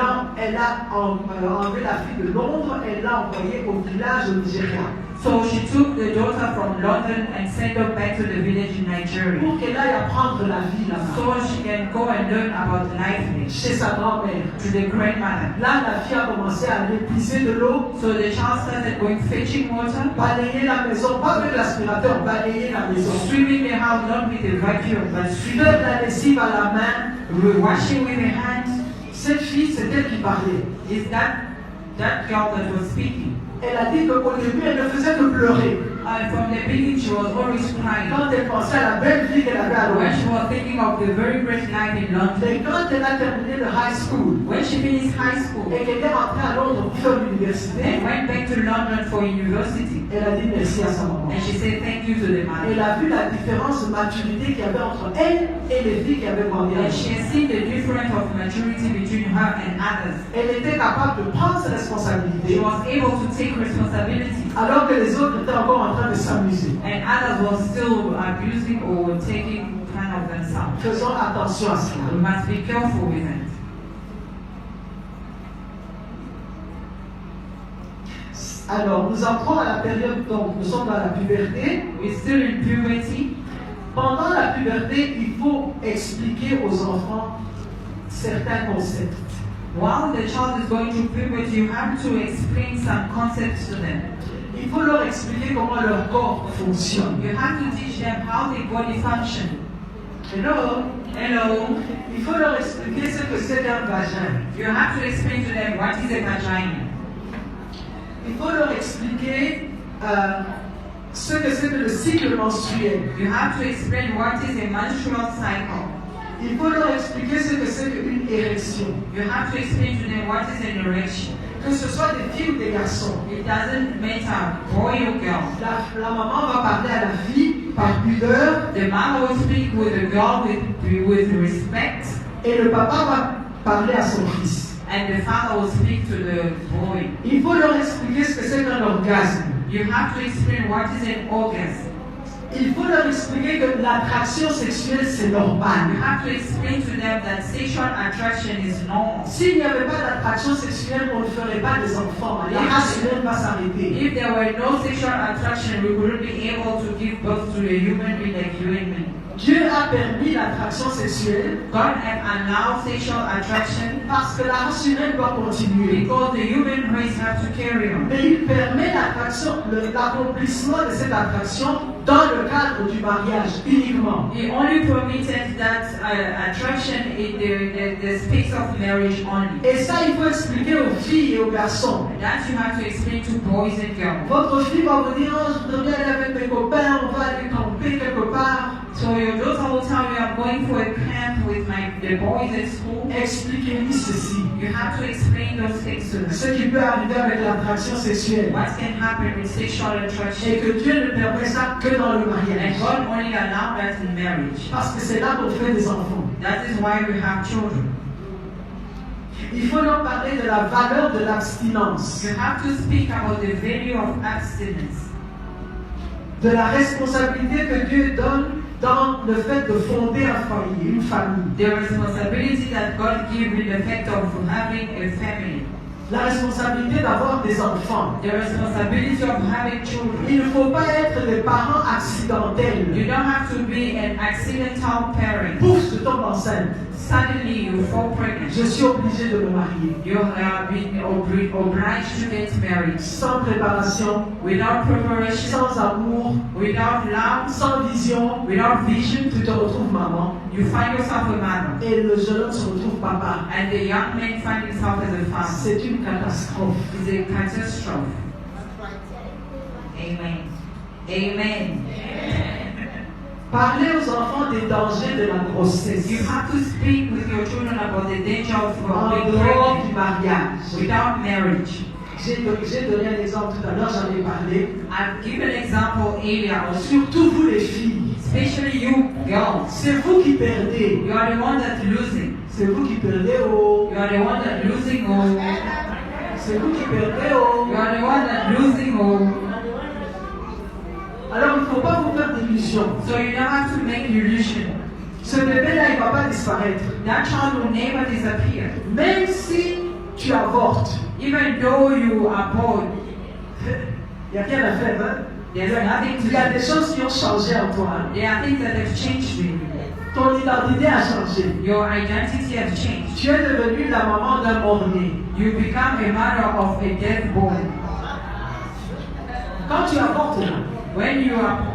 a enlevé la fille de Londres et l'a envoyée au village au Nigeria so she took the daughter from London and sent her back to the village in Nigeria. pour qu'elle aille apprendre la vie là-bas, So she can go and learn about life chez sa grand-mère. to the grandmother. Là, la fille a commencé à aller puiser de l'eau, So the child started going fetching water, balayer la maison, pas avec l'aspirateur, balayer la maison, sweeping the house not with a vacuum but sweeping, faire la lessive à la main. washing with her hands. Cette fille, c'est elle qui parlait. Is that girl that was speaking? Elle a dit qu'au début, elle ne faisait que pleurer. From the beginning, she was always crying. Quand elle pensait à la belle vie qu'elle avait à When Londres. she was thinking of the very great life in London, Et quand elle a terminé le high school when she finished high school et qu'elle est rentrée à Londres pour faire l'université, and went back to London for university, elle a dit merci à sa maman. and she said thank you to the mother. Elle a vu la différence de maturité qu'il y avait entre elle et les filles qui avaient grandi And avec she elle. has seen the difference of maturity between her and others. Elle était capable de prendre ses She responsabilités was able to take responsibility, alors que les autres étaient encore en train de s'amuser. and others were still abusing or taking kind of themselves. Faisons attention à cela. We must be careful with it. Alors, nous entrons à la période, donc nous sommes dans la puberté. We're still in puberty. Pendant la puberté, il faut expliquer aux enfants certains concepts. While the child is going through puberty, you have to explain some concepts to them. Il faut leur expliquer comment leur corps fonctionne. You have to teach them how the body functions. Hello? Hello. Il faut leur expliquer ce que c'est qu'un vagin. You have to explain to them what is a vagina. Il faut leur expliquer ce que c'est que le cycle menstruel. You have to explain what is a menstrual cycle. Il faut leur expliquer ce que c'est qu'une érection. You have to explain to them what is an erection. Que ce soit des filles ou des garçons. It doesn't matter, boy or girl. La maman va parler à la fille par pudeur The mother will speak with the girl with respect, et le papa va parler à son fils. and the father will speak to the boy. Il faut leur expliquer ce que c'est qu'un orgasme. You have to explain what is an orgasm. Il faut leur expliquer que l'attraction sexuelle c'est normal. You have to explain to them that sexual attraction is normal. S'il n'y avait pas d'attraction sexuelle, on ne ferait pas des enfants. La race humaine va s'arrêter. If there were no sexual attraction, we wouldn't be able to give birth to a human being like you and me. Dieu a permis l'attraction sexuelle God has allowed sexual attraction parce que la race humaine doit continuer. because the human race have to carry on. Mais il permet l'accomplissement de cette attraction dans le cadre du mariage uniquement. He only permitted that attraction in the space of marriage only. Et ça, il faut expliquer aux filles et aux garçons. That you have to explain to boys and girls. Votre fille va vous dire, oh, je voudrais aller avec mes copains, on va aller camper quelque part. So your daughter will tell you, I'm going for a camp with the boys at school. Expliquez-lui ceci. You have to explain those things to them. Ce qui peut arriver avec l'attraction sexuelle. What can happen with sexual Et attraction? que Dieu ne permet ça que dans le mariage. And God only allowed that in marriage. Parce que c'est là qu'on fait des enfants. That is why we have children. Il faut leur parler de la valeur de l'abstinence, You have to speak about the value of abstinence, de la responsabilité que Dieu donne dans le fait de fonder un foyer, une famille. the responsibility that God gives in the fact of having a family, La responsabilité d'avoir des enfants. the responsibility of having children. Il ne faut pas être des parents accidentels. You don't have to be an accidental parent. Pouf, je tombe enceinte. Suddenly you fall pregnant. Je suis obligé de me marier. You have been obliged to get married Sans préparation, without preparation, sans amour, without love, sans vision. without vision. Tu te retrouves maman You find yourself a mother, et le jeune homme se retrouve papa. and the young man finds himself as a father. C'est une catastrophe. It's a catastrophe. Amen. Amen. Parlez aux enfants des dangers de la grossesse. You have to speak with your children about the danger of En being dehors pregnant du mariage. without marriage. J'ai donné un exemple tout à l'heure, j'en ai parlé. I've given an example earlier also. Surtout vous les filles. Especially you girls. C'est vous qui perdez. You are the one that's losing. C'est vous qui perdez oh. You are the one that's losing all. C'est vous qui perdez oh. You are the one that's losing all. Alors il ne faut pas vous faire d'illusions. So you don't have to make an illusion. Ce bébé-là, il ne va pas disparaître. That child will never disappear. Même si tu avortes, Even though you are born, il n'y a rien à faire. Hein? there's nothing to Il y a do. des choses qui ont changé en toi. Hein? There are things that have changed in you. Ton identité a changé. Your identity has changed. Tu es devenu la maman d'un mort-né. You become a mother of a dead boy. Quand tu avortes, là, When you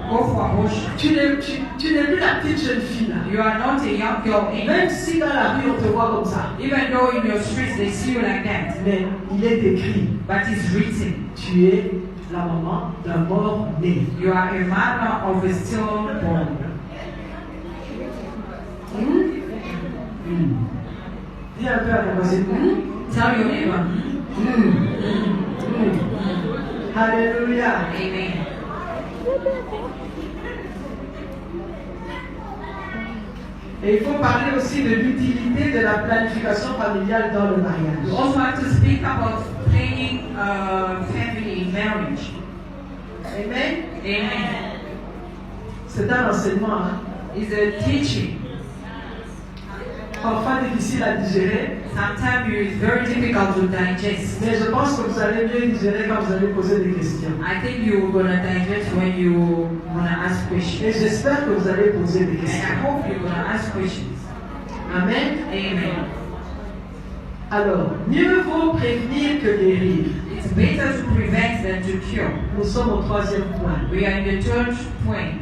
go for abortion, tu n'es plus la petite jeune fille. Là. you are not a young girl anymore. Même si dans la rue on te voit comme ça. Even though in your streets they see you like that, Mais il est écrit, but it's written, tu es la maman d'un mort-né. you are a mother of a stillborn. Dis un peu à ta voisine. Tell your neighbor, Alléluia. Amen. Et il faut parler aussi de l'utilité de la planification familiale dans le You mariage. also have to speak about planning family in marriage. Amen. Amen. C'est un enseignement, hein? It's a teaching. Parfois difficile à digérer, Sometimes it's very difficult to digest. mais je pense que vous allez mieux digérer quand vous allez poser des questions. I think you're gonna digest when you wanna ask Et questions. j'espère que vous allez poser des And I questions. hope you're gonna ask questions. Amen. Amen. Alors, mieux vaut prévenir que guérir. It's It's better to prevent than to cure. Nous sommes au troisième point. We are in the third point.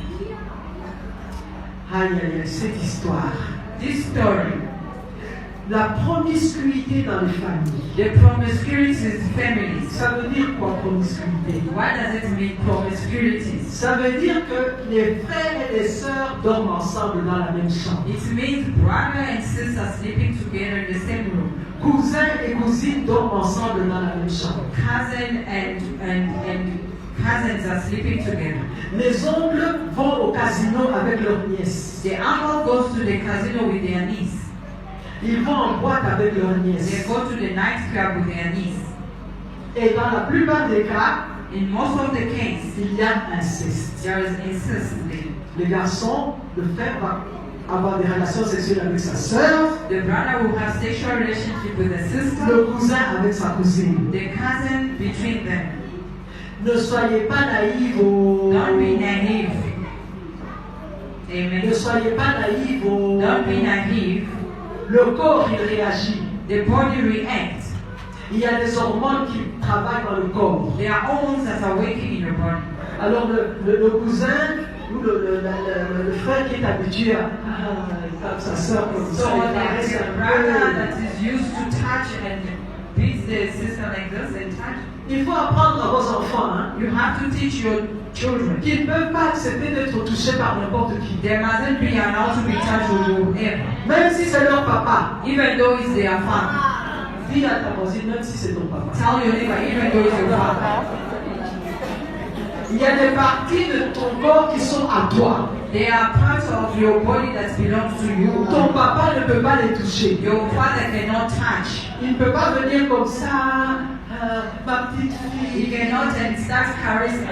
Aïe, aïe, aïe, cette histoire. This story, La promiscuité dans les familles. the promiscuity in families. Ça veut dire quoi, promiscuité? What does it mean, promiscuity? Ça veut dire que les frères et les sœurs dorment ensemble dans la même chambre. It means brother and sister sleeping together in the same room. Cousins et cousines dorment ensemble dans la même chambre. Cousin and cousins are sleeping together. Les oncles vont au casino avec leurs nièces. The uncle goes to the casino with their niece. Ils vont en boîte avec leurs They nièces. go to the nightclub with their niece. Et dans la plupart des cas, In most of the cases, il y a inceste. there is incest. Le garçon, le frère va avoir des relations sexuelles avec sa sœur, The brother will have sexual relationship with the sister, le cousin avec sa cousine. the cousin between them. Ne soyez pas naïfs au... Don't be naive. Ne Amen. soyez pas naïfs au... Don't be naive. Le corps, il réagit. The body reacts. Il y a des hormones qui travaillent dans le corps. There are hormones that are working in your body. Alors le cousin ou le frère qui est habitué à comme sa soeur comme So ça, il there's caresse a un brother peu. that is used to touch and beats the sister like this and touch. Il faut apprendre à vos enfants hein, You have to teach your children. qu'ils ne peuvent pas accepter d'être touchés par n'importe qui. They mustn't be allowed to be touched with whoever, Même si c'est leur papa. even though it's their father. Dis à ta voisine, même si c'est ton papa. Tell your neighbor, even though it's your father. Il y a des parties de ton corps qui sont à toi. They are parts of your body that belongs to you. Ton papa ne peut pas les toucher. Your father cannot touch. Il ne peut pas venir comme ça, ma petite He fille. cannot and start caressing.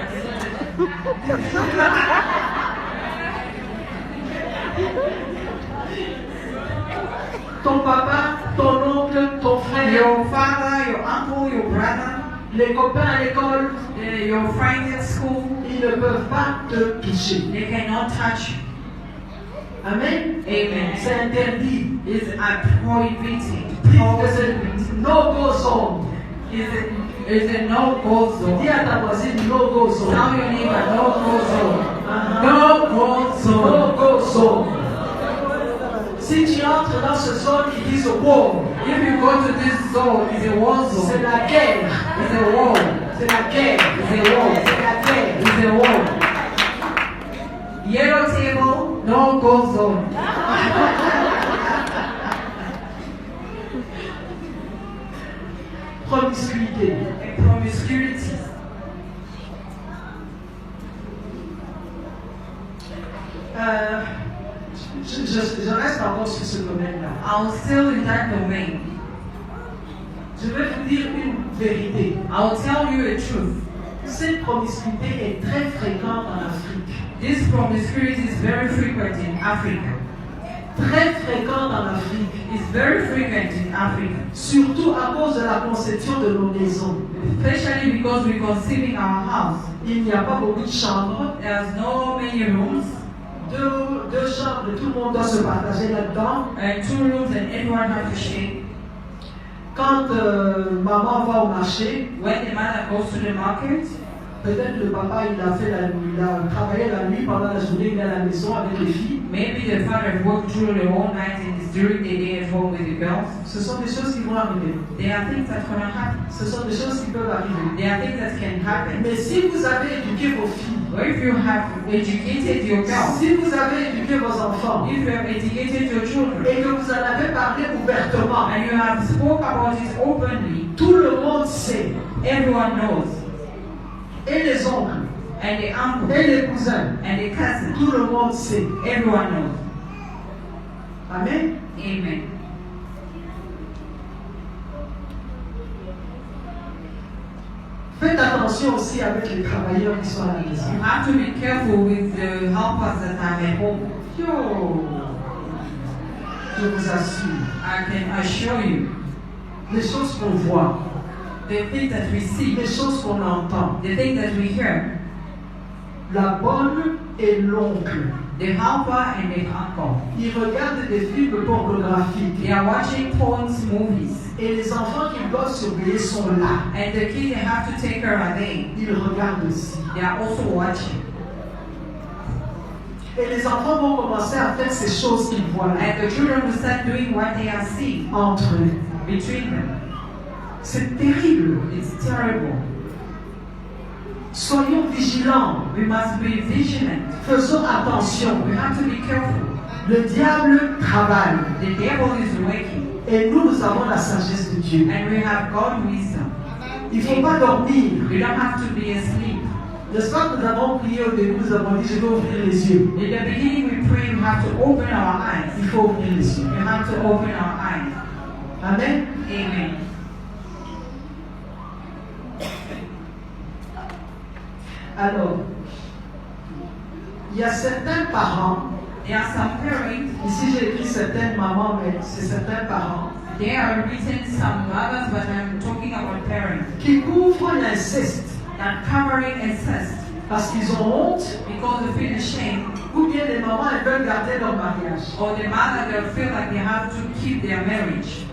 Ton papa, ton oncle, ton frère, Your father, your uncle, your brother, les copains à l'école, your friends at school, ils ne peuvent pas te toucher. they cannot touch you. Amen. Amen. C'est interdit. It's a prohibited. C'est no-go zone. It's a no-go zone. Dis à ta voisine no-go zone. Tell your neighbor, no-go zone. Uh-huh. No-go zone. No-go zone. Si tu entres dans ce zone, ils disent war. If you go to this zone, it's a war C'est zone. la guerre. It's a war. C'est la guerre. It's a war. C'est la guerre. It's a war. Yellow table, no-go zone. Promiscuité. And promiscuity. Je reste encore sur ce domaine-là. I'll still in that domain. Je vais vous dire une vérité. I'll tell you the truth. Cette promiscuité est très fréquente en Afrique. This promiscuity is very frequent in Africa. Très fréquente en Afrique. It's very frequent in Africa. Surtout à cause de la conception de nos maisons. Especially because we conceive in our house. Il n'y a pas beaucoup de chambres. There's no many rooms. Deux chambres, tout le monde doit se partager là-dedans. And 2 rooms and everyone has to share. Quand maman va au marché, When the mother goes to the market, peut-être le papa il a travaillé la nuit pendant la journée, il est à la maison avec les filles. maybe the father worked through the whole night and is during the day at home with the girls. Ce sont des choses qui vont arriver. There are things that gonna happen. Ce sont des choses qui peuvent arriver. There are things that can happen. Mais si vous avez éduqué vos filles, Or if you have educated your girls, si vous avez éduqué vos enfants, if you have educated your children, et que vous en avez parlé ouvertement, and you have spoke about it openly, tout le monde sait. everyone knows. Et les oncles, And the uncle, et les cousins, and the cousin, tout le monde sait. everyone knows. Amen. Amen. Faites attention aussi avec les travailleurs qui sont à la maison. You have to be careful with the helpers that are at home. Yo, je vous assure, I can assure you, les choses qu'on voit, the things that we see, les choses qu'on entend, the things that we hear, la bonne et l'oncle. The helper and the uncle. Ils regardent des films pornographiques. They are watching porn movies. Et les enfants qu'ils doivent surveiller sont là. And the kids they have to take care of them. Ils regardent aussi. They are also watching. Et les enfants vont commencer à faire ces choses qu'ils voient là. And the children will start doing what they are seeing Entre eux. between them. C'est terrible. It's terrible. Soyons vigilants. We must be vigilant. Faisons attention. We have to be careful. Le diable travaille. The devil is working. Et nous avons la sagesse de Dieu. And we have God's wisdom. Il ne faut pas dormir. You don't have to be asleep. N'est-ce pas que nous avons prié au début, nous avons dit, je vais ouvrir les yeux. In the beginning we pray we have to open our eyes. Il faut ouvrir les yeux. We have to open our eyes. Amen. Amen. Alors, il y a certains parents, There are some parents, ici j'ai écrit certaines mamans, mais c'est certains parents, there are written some mothers, but I'm talking about parents, qui couvrent l'inceste that covering incest parce qu'ils ont honte, because they feel ashamed, ou bien les mamans elles veulent garder leur mariage. or the mother they feel like they have to keep their marriage.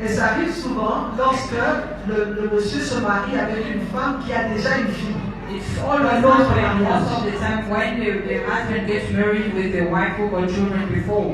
Et ça arrive souvent lorsque le monsieur se marie avec une femme qui a déjà une fille. It's always happening most of the time when the husband gets married with the wife who got children before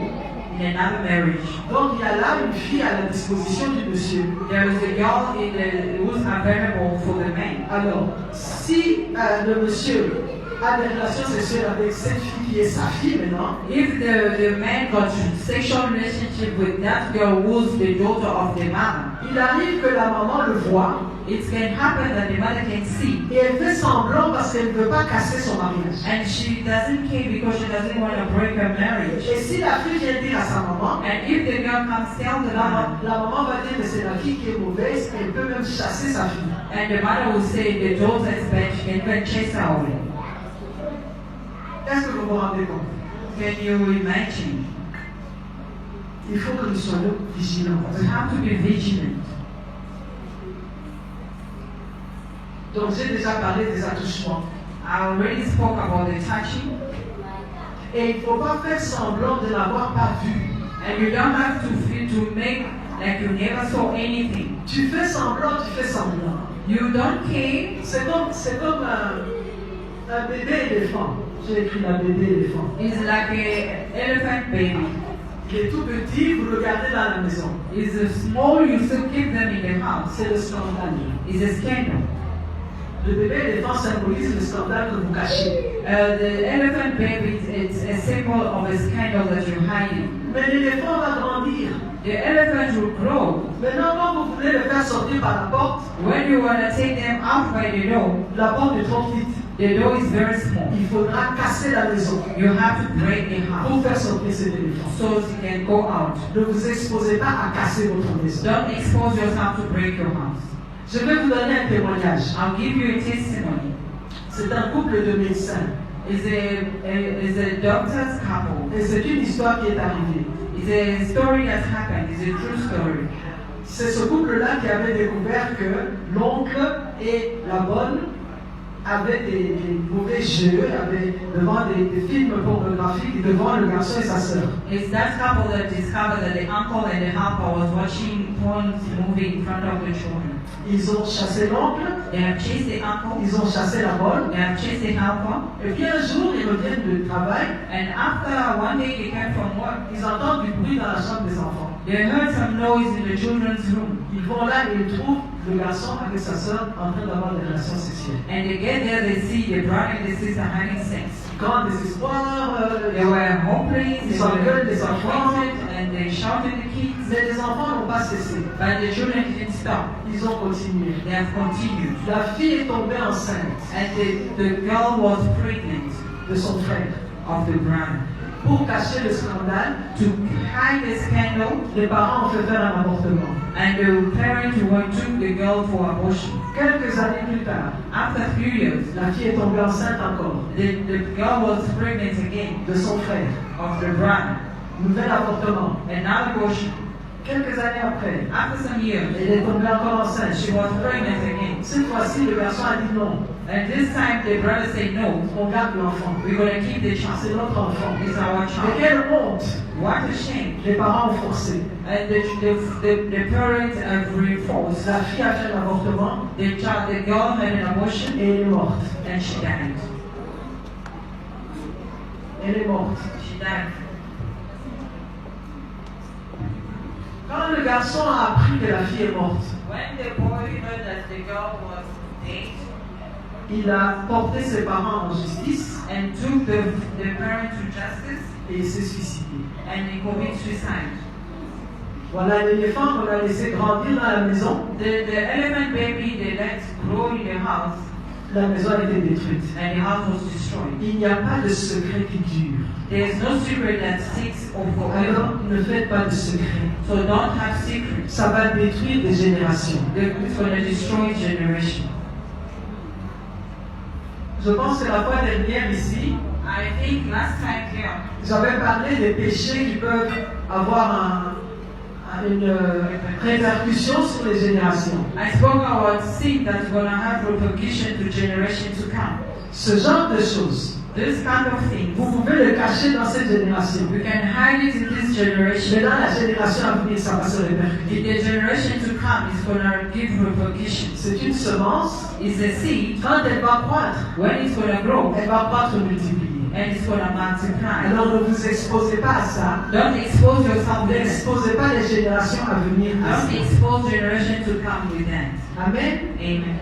in another marriage. Donc il y a là une fille à la disposition du monsieur. There is a girl who's available for the man. Alors, si le monsieur a des relations sexuelles avec cette fille qui est sa fille maintenant, If the man got sexual relationship with that girl who's the daughter of the mother, il arrive que la maman le voit it can happen that the mother can see. et elle fait semblant parce qu'elle ne veut pas casser son mariage. And she doesn't care because she doesn't want to break her marriage. Et si la fille vient dire à sa maman, And if the girl comes tell the mother, la maman va dire que c'est la fille qui est mauvaise, elle peut même chasser sa fille. and the mother will say the daughter is bad, she can even chase her away. Est-ce que vous vous rendez compte? Can you imagine? Il faut que nous soyons vigilants. We have to be vigilant. Donc j'ai déjà parlé des attouchements. I already spoke about the touching, Et il ne faut pas faire semblant de n'avoir pas vu. and you don't have to make like you never saw anything. Tu fais semblant, tu fais semblant. You don't care. C'est comme un bébé éléphant. J'ai écrit un bébé éléphant. It's like an elephant baby. Il est tout petit, vous le gardez dans la maison. It's small, you still keep them in the house. C'est le scandale. It's a scandal. Le bébé éléphant symbolise le scandale que vous cachez. The elephant baby, it's a symbol of a scandal that you're hiding. Mais l'éléphant va grandir. The elephant will grow. Maintenant, quand vous voulez le faire sortir par la porte, When you want to take them out by the door, la porte est trop petite. the door is very small. Il faudra casser la maison You have to break the house pour faire sortir cet éléphant. so you can go out. Ne vous exposez pas à casser votre maison. Don't expose yourself to break your house. Je vais vous donner un témoignage. I'll give you a testimony. C'est un couple de médecins. It's a doctor's couple. Et c'est une histoire qui est arrivée. It's a story that happened. It's a true story. C'est ce couple-là qui avait découvert que l'oncle et la bonne avaient des mauvais jeux, avaient devant des films pornographiques devant le garçon et sa sœur. It's that couple that discovered that the uncle and the helper was watching porn movie in front of the children. Ils ont chassé l'oncle, They have chased the uncle. ils ont chassé la bonne. They have chased the helper. Et puis un jour, ils reviennent du travail, And after one day they came from work, ils entendent du bruit dans la chambre des enfants. they heard some noise in the children's room. Ils vont là et ils trouvent le garçon avec sa sœur en train d'avoir des relations sexuelles. And they get there, they see the brother and the sister having sex. Grand désespoir, They were hopeless, they Ils s'engueulent were les enfants. disappointed, and they shouted at the kids. mais les enfants n'ont pas cessé. But the children didn't stop. Ils ont continué. They have continued. La fille est tombée enceinte And the girl was pregnant de son frère. of the brother. Pour cacher le scandale, To hide the scandal, les parents ont fait faire un avortement. and the parents took the girl for abortion. Quelques années plus tard, After a few years, la fille est tombée enceinte encore the girl was pregnant again de son frère. of the brother. Nouvel avortement. Another abortion. Quelques années après, After some years, elle est tombée encore enceinte. she was pregnant again. Cette fois-ci, le garçon a dit non. And this time the brother said, no, on garde l'enfant. we're going to keep the C'est child. notre enfant. It's our Mais child. quelle honte! What a shame. Les parents ont forcé. And the parents have reinforced. La fille a fait un avortement The girl had an abortion et elle est morte. and she died. Elle est morte. She died. Quand le garçon a appris que la fille est morte, When the boy heard that the girl was dead il a porté ses parents en justice and took the parent to justice et il s'est suicidé. and he committed suicide. Voilà l'éléphant qu'on a laissé grandir dans la maison. The elephant baby they let grow in the house La maison a été détruite. and the house was destroyed. Il n'y a pas de secret qui dure. There is no secret that sticks or Alors, forever. ne faites pas de secret. So don't have secrets. Ça va détruire des générations. It's going to destroy generation. Je pense que la fois dernière ici, I think last time here j'avais parlé des péchés qui peuvent avoir une répercussion sur les générations. I spoke about sin that's going to have repercussion to generation to come. Ce genre de choses, This kind of things, vous pouvez le cacher dans cette génération. we can hide it in this Mais generation. dans la génération à venir, ça va se In répercuter. the generation to come, it's going to give repercussions. C'est une semence. It's a seed. Quand elle va croître, When it's going to grow elle va croître multiplier. and it's going to multiply. Alors ne vous exposez pas à ça. Don't expose yourself with it. N'exposez pas les générations à venir à Don't ça. expose generation to come with that. Amen. Amen.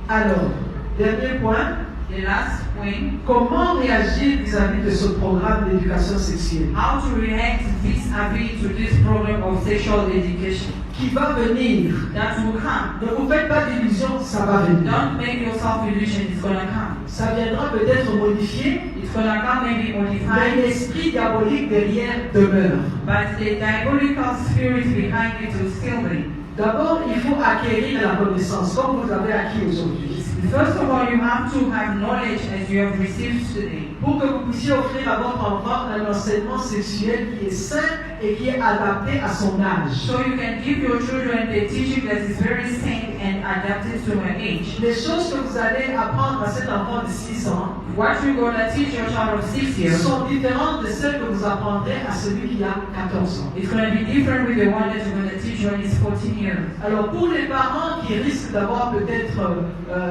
Alors, dernier point. The last point, Comment réagir vis-à-vis de ce programme d'éducation sexuelle how to react vis-à-vis to this program of sexual education qui va venir? that will come. Ne vous faites pas d'illusions, ça va venir. Don't make yourself illusion, it's going to come. Ça viendra peut-être modifié, It's going to come maybe mais modified, l'esprit diabolique derrière demeure. but the diabolical spirit behind it will still be. D'abord, il faut acquérir la connaissance, comme vous avez acquis aujourd'hui. First of all, you have to have knowledge as you have received today. Pour que vous puissiez offrir à votre enfant un enseignement sexuel qui est sain et qui est adapté à son âge. So you can give your children the teaching that is very sane and adapted to her age. Les choses que vous allez apprendre à cet enfant de 6 ans What you're going to teach your child of 6 years, sont différentes de celles que vous apprendrez à celui qui a 14 ans. it's going to be different with the one that you're going to teach when he's 14 years. Alors pour les parents qui risquent d'avoir peut-être,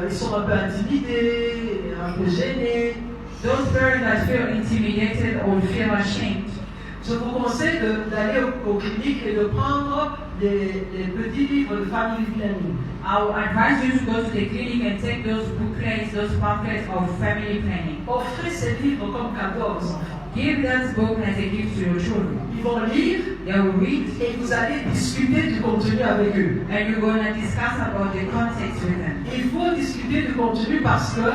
ils sont un peu intimidés, un peu gênés, Those parents that feel intimidated or feel ashamed, je vous conseille d'aller aux cliniques et de prendre les petits livres de family planning. I will advise you to go to the clinic and take those booklets, those pamphlets of family planning. Offrez ces livres comme cadeau à vos enfants. Give that book as a gift to your children. Ils vont lire They will read et vous allez discuter du contenu avec eux. and you're going to discuss about the context with them. Il faut discuter du contenu parce que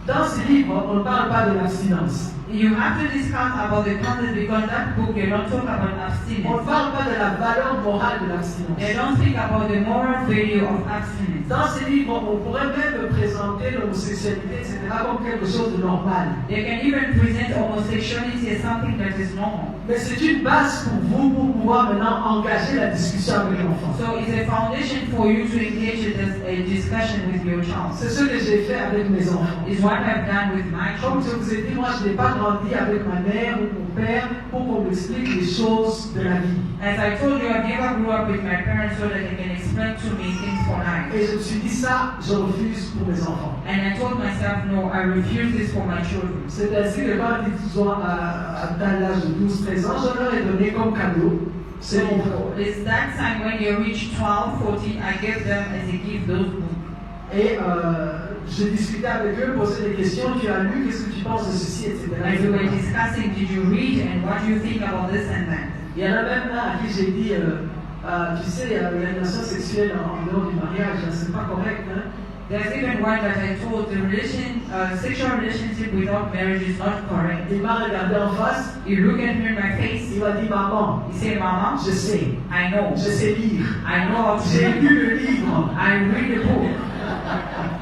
dans ces livres, on ne parle pas de l'abstinence. You have to discuss about the content because that book they don't talk about On ne abstinence. parle pas de la valeur morale de l'abstinence. They don't think about the moral value of abstinence. Dans ces livres, on pourrait même présenter l'homosexualité, etc., comme quelque chose de normal. They can even present homosexuality as something that is normal. Mais c'est une base pour vous pour pouvoir maintenant engager la discussion avec l'enfant. So it's a foundation for you to engage in a discussion with your child. C'est ce que j'ai fait avec mes enfants. It's what I've done with my Comme children. je vous ai dit, moi je n'ai pas grandi avec ma mère ou mon père pour qu'on m'explique les choses de la vie. As I told you, I've never grew up with my parents so that they can explain to me things for life. Et je me suis dit ça, je refuse pour mes enfants. And I told myself, no, I refuse this for my children. C'est ainsi que quand ils ont atteint l'âge de 12-13 ans, je leur ai donné comme cadeau ce livre. So it's that time when they reach 12, 14, I gave them as a gift those books. Et j'ai discuté avec eux, posé des questions. Tu as lu, qu'est-ce que tu penses de ceci, etc. As we were discussing, did you read and what do you think about this and that? Il y en a même là à qui j'ai dit, tu sais, l'aliénation sexuelle en dehors du mariage, c'est pas correct. Hein? There's even one that I told the sexual relationship without marriage is not correct. Il m'a regardé en face, He looked at me in my face. il m'a dit, maman, He said, Mama, je sais, I know. je sais lire. I know how to J'ai read. lu le livre. I read the book.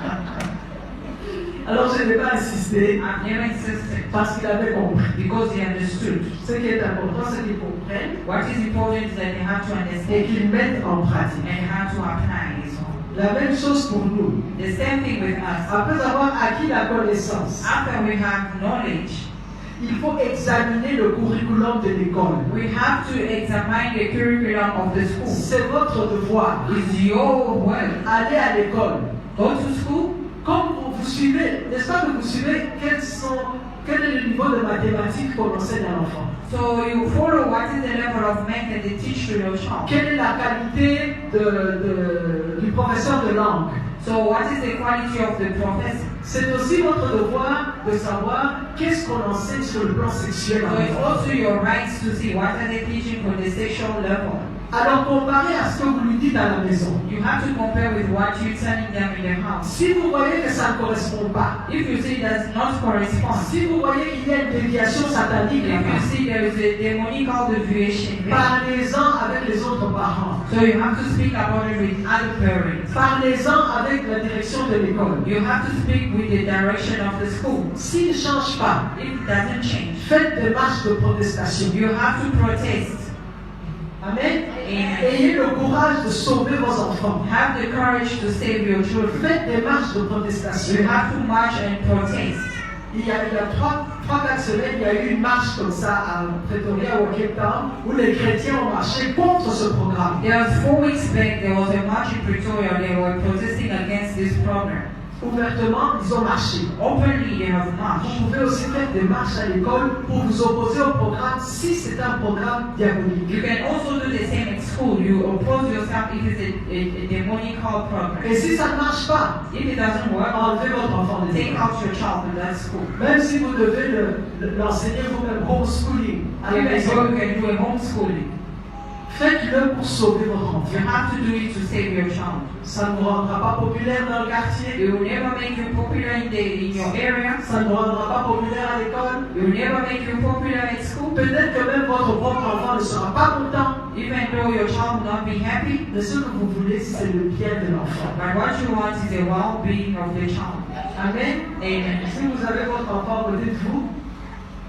Alors je n'ai pas insisté I've never insisted parce qu'il avait compris. because he understood. Ce qui est important, c'est qu'ils comprennent What is important is that they have to et understand qu'ils mettent en pratique. and how to apply it. La même chose pour nous. The same thing with us. Après avoir acquis la connaissance, After we have knowledge, il faut examiner le curriculum de l'école. we have to examine the curriculum of the school. C'est votre devoir. It's your work. Allez à l'école. Go to school. Comme vous suivez, n'est-ce pas que vous suivez quel est le niveau de mathématiques qu'on enseigne à l'enfant? So you follow what is the level of math that they teach to your child. Quelle est la qualité du professeur de langue? So what is the quality of the professor? C'est aussi votre devoir de savoir qu'est-ce qu'on enseigne sur le plan sexuel. So it's also your right to see what are they teaching for the sexual level. Alors comparez à ce que vous lui dites à la maison. You have to compare with what you're telling them in the house. Si vous voyez que ça ne correspond pas, If you see does not correspond, si vous voyez qu'il y a une déviation satanique if you là-bas, see there is a demonical deviation there, parlez-en avec les autres parents. so you have to speak about it with other parents. Parlez-en avec la direction de l'école. You have to speak with the direction of the school. S'il ne change pas, If it doesn't change, faites des marches de protestation. you have to protest. Amen. Amen. Ayez le courage de sauver vos enfants. Have the courage to save your children. Faites des marches de protestation. You have to march and protest. Il y a 3-4 semaines, il y a eu une marche comme ça à Pretoria ou à Cape Town où les chrétiens ont marché contre ce programme. There was 4 weeks back, there was a march in Pretoria. They were protesting against this program. Ouvertement, ils ont marché. Openly, they have Vous marched. pouvez aussi faire des marches à l'école pour vous opposer au programme si c'est un programme diabolique. You can also do the same at school. You oppose yourself if it's a demonical program. Et si ça ne marche pas, If it doesn't work, enlevez votre enfant de take l'école. out your child from that school. Même si vous devez l'enseigner vous-même, homeschooling, à la Even maison, so, you can do a homeschooling. faites-le pour sauver votre You enfant. have to do it to save your child. Ça ne vous rendra pas populaire dans le quartier, It will never make you popular in your area. ça ne vous rendra pas populaire à l'école. It will never make you popular at school. Peut-être que même votre propre enfant ne sera pas content, Even though your child will not be happy. mais ce que vous voulez, c'est le bien de l'enfant. But what you want is the well-being of the child. Amen. Amen. Si vous avez votre enfant à côté de vous,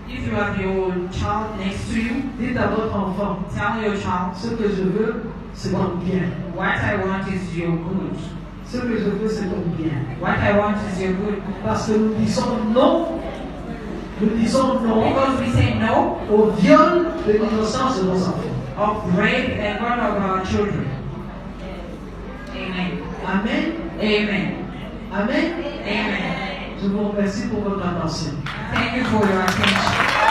If you have your child next to you, dites à votre enfant, tell your child, ce que je veux, c'est ton bien. what I want is your good. Ce que je veux, c'est ton bien. What I want is your good. Parce que nous disons non Because we say no au viol de l'innocence de nos enfants. of rape and murder of our children. Amen. Amen. Amen. Amen. Amen. Je vous remercie pour votre attention. Thank you for your attention.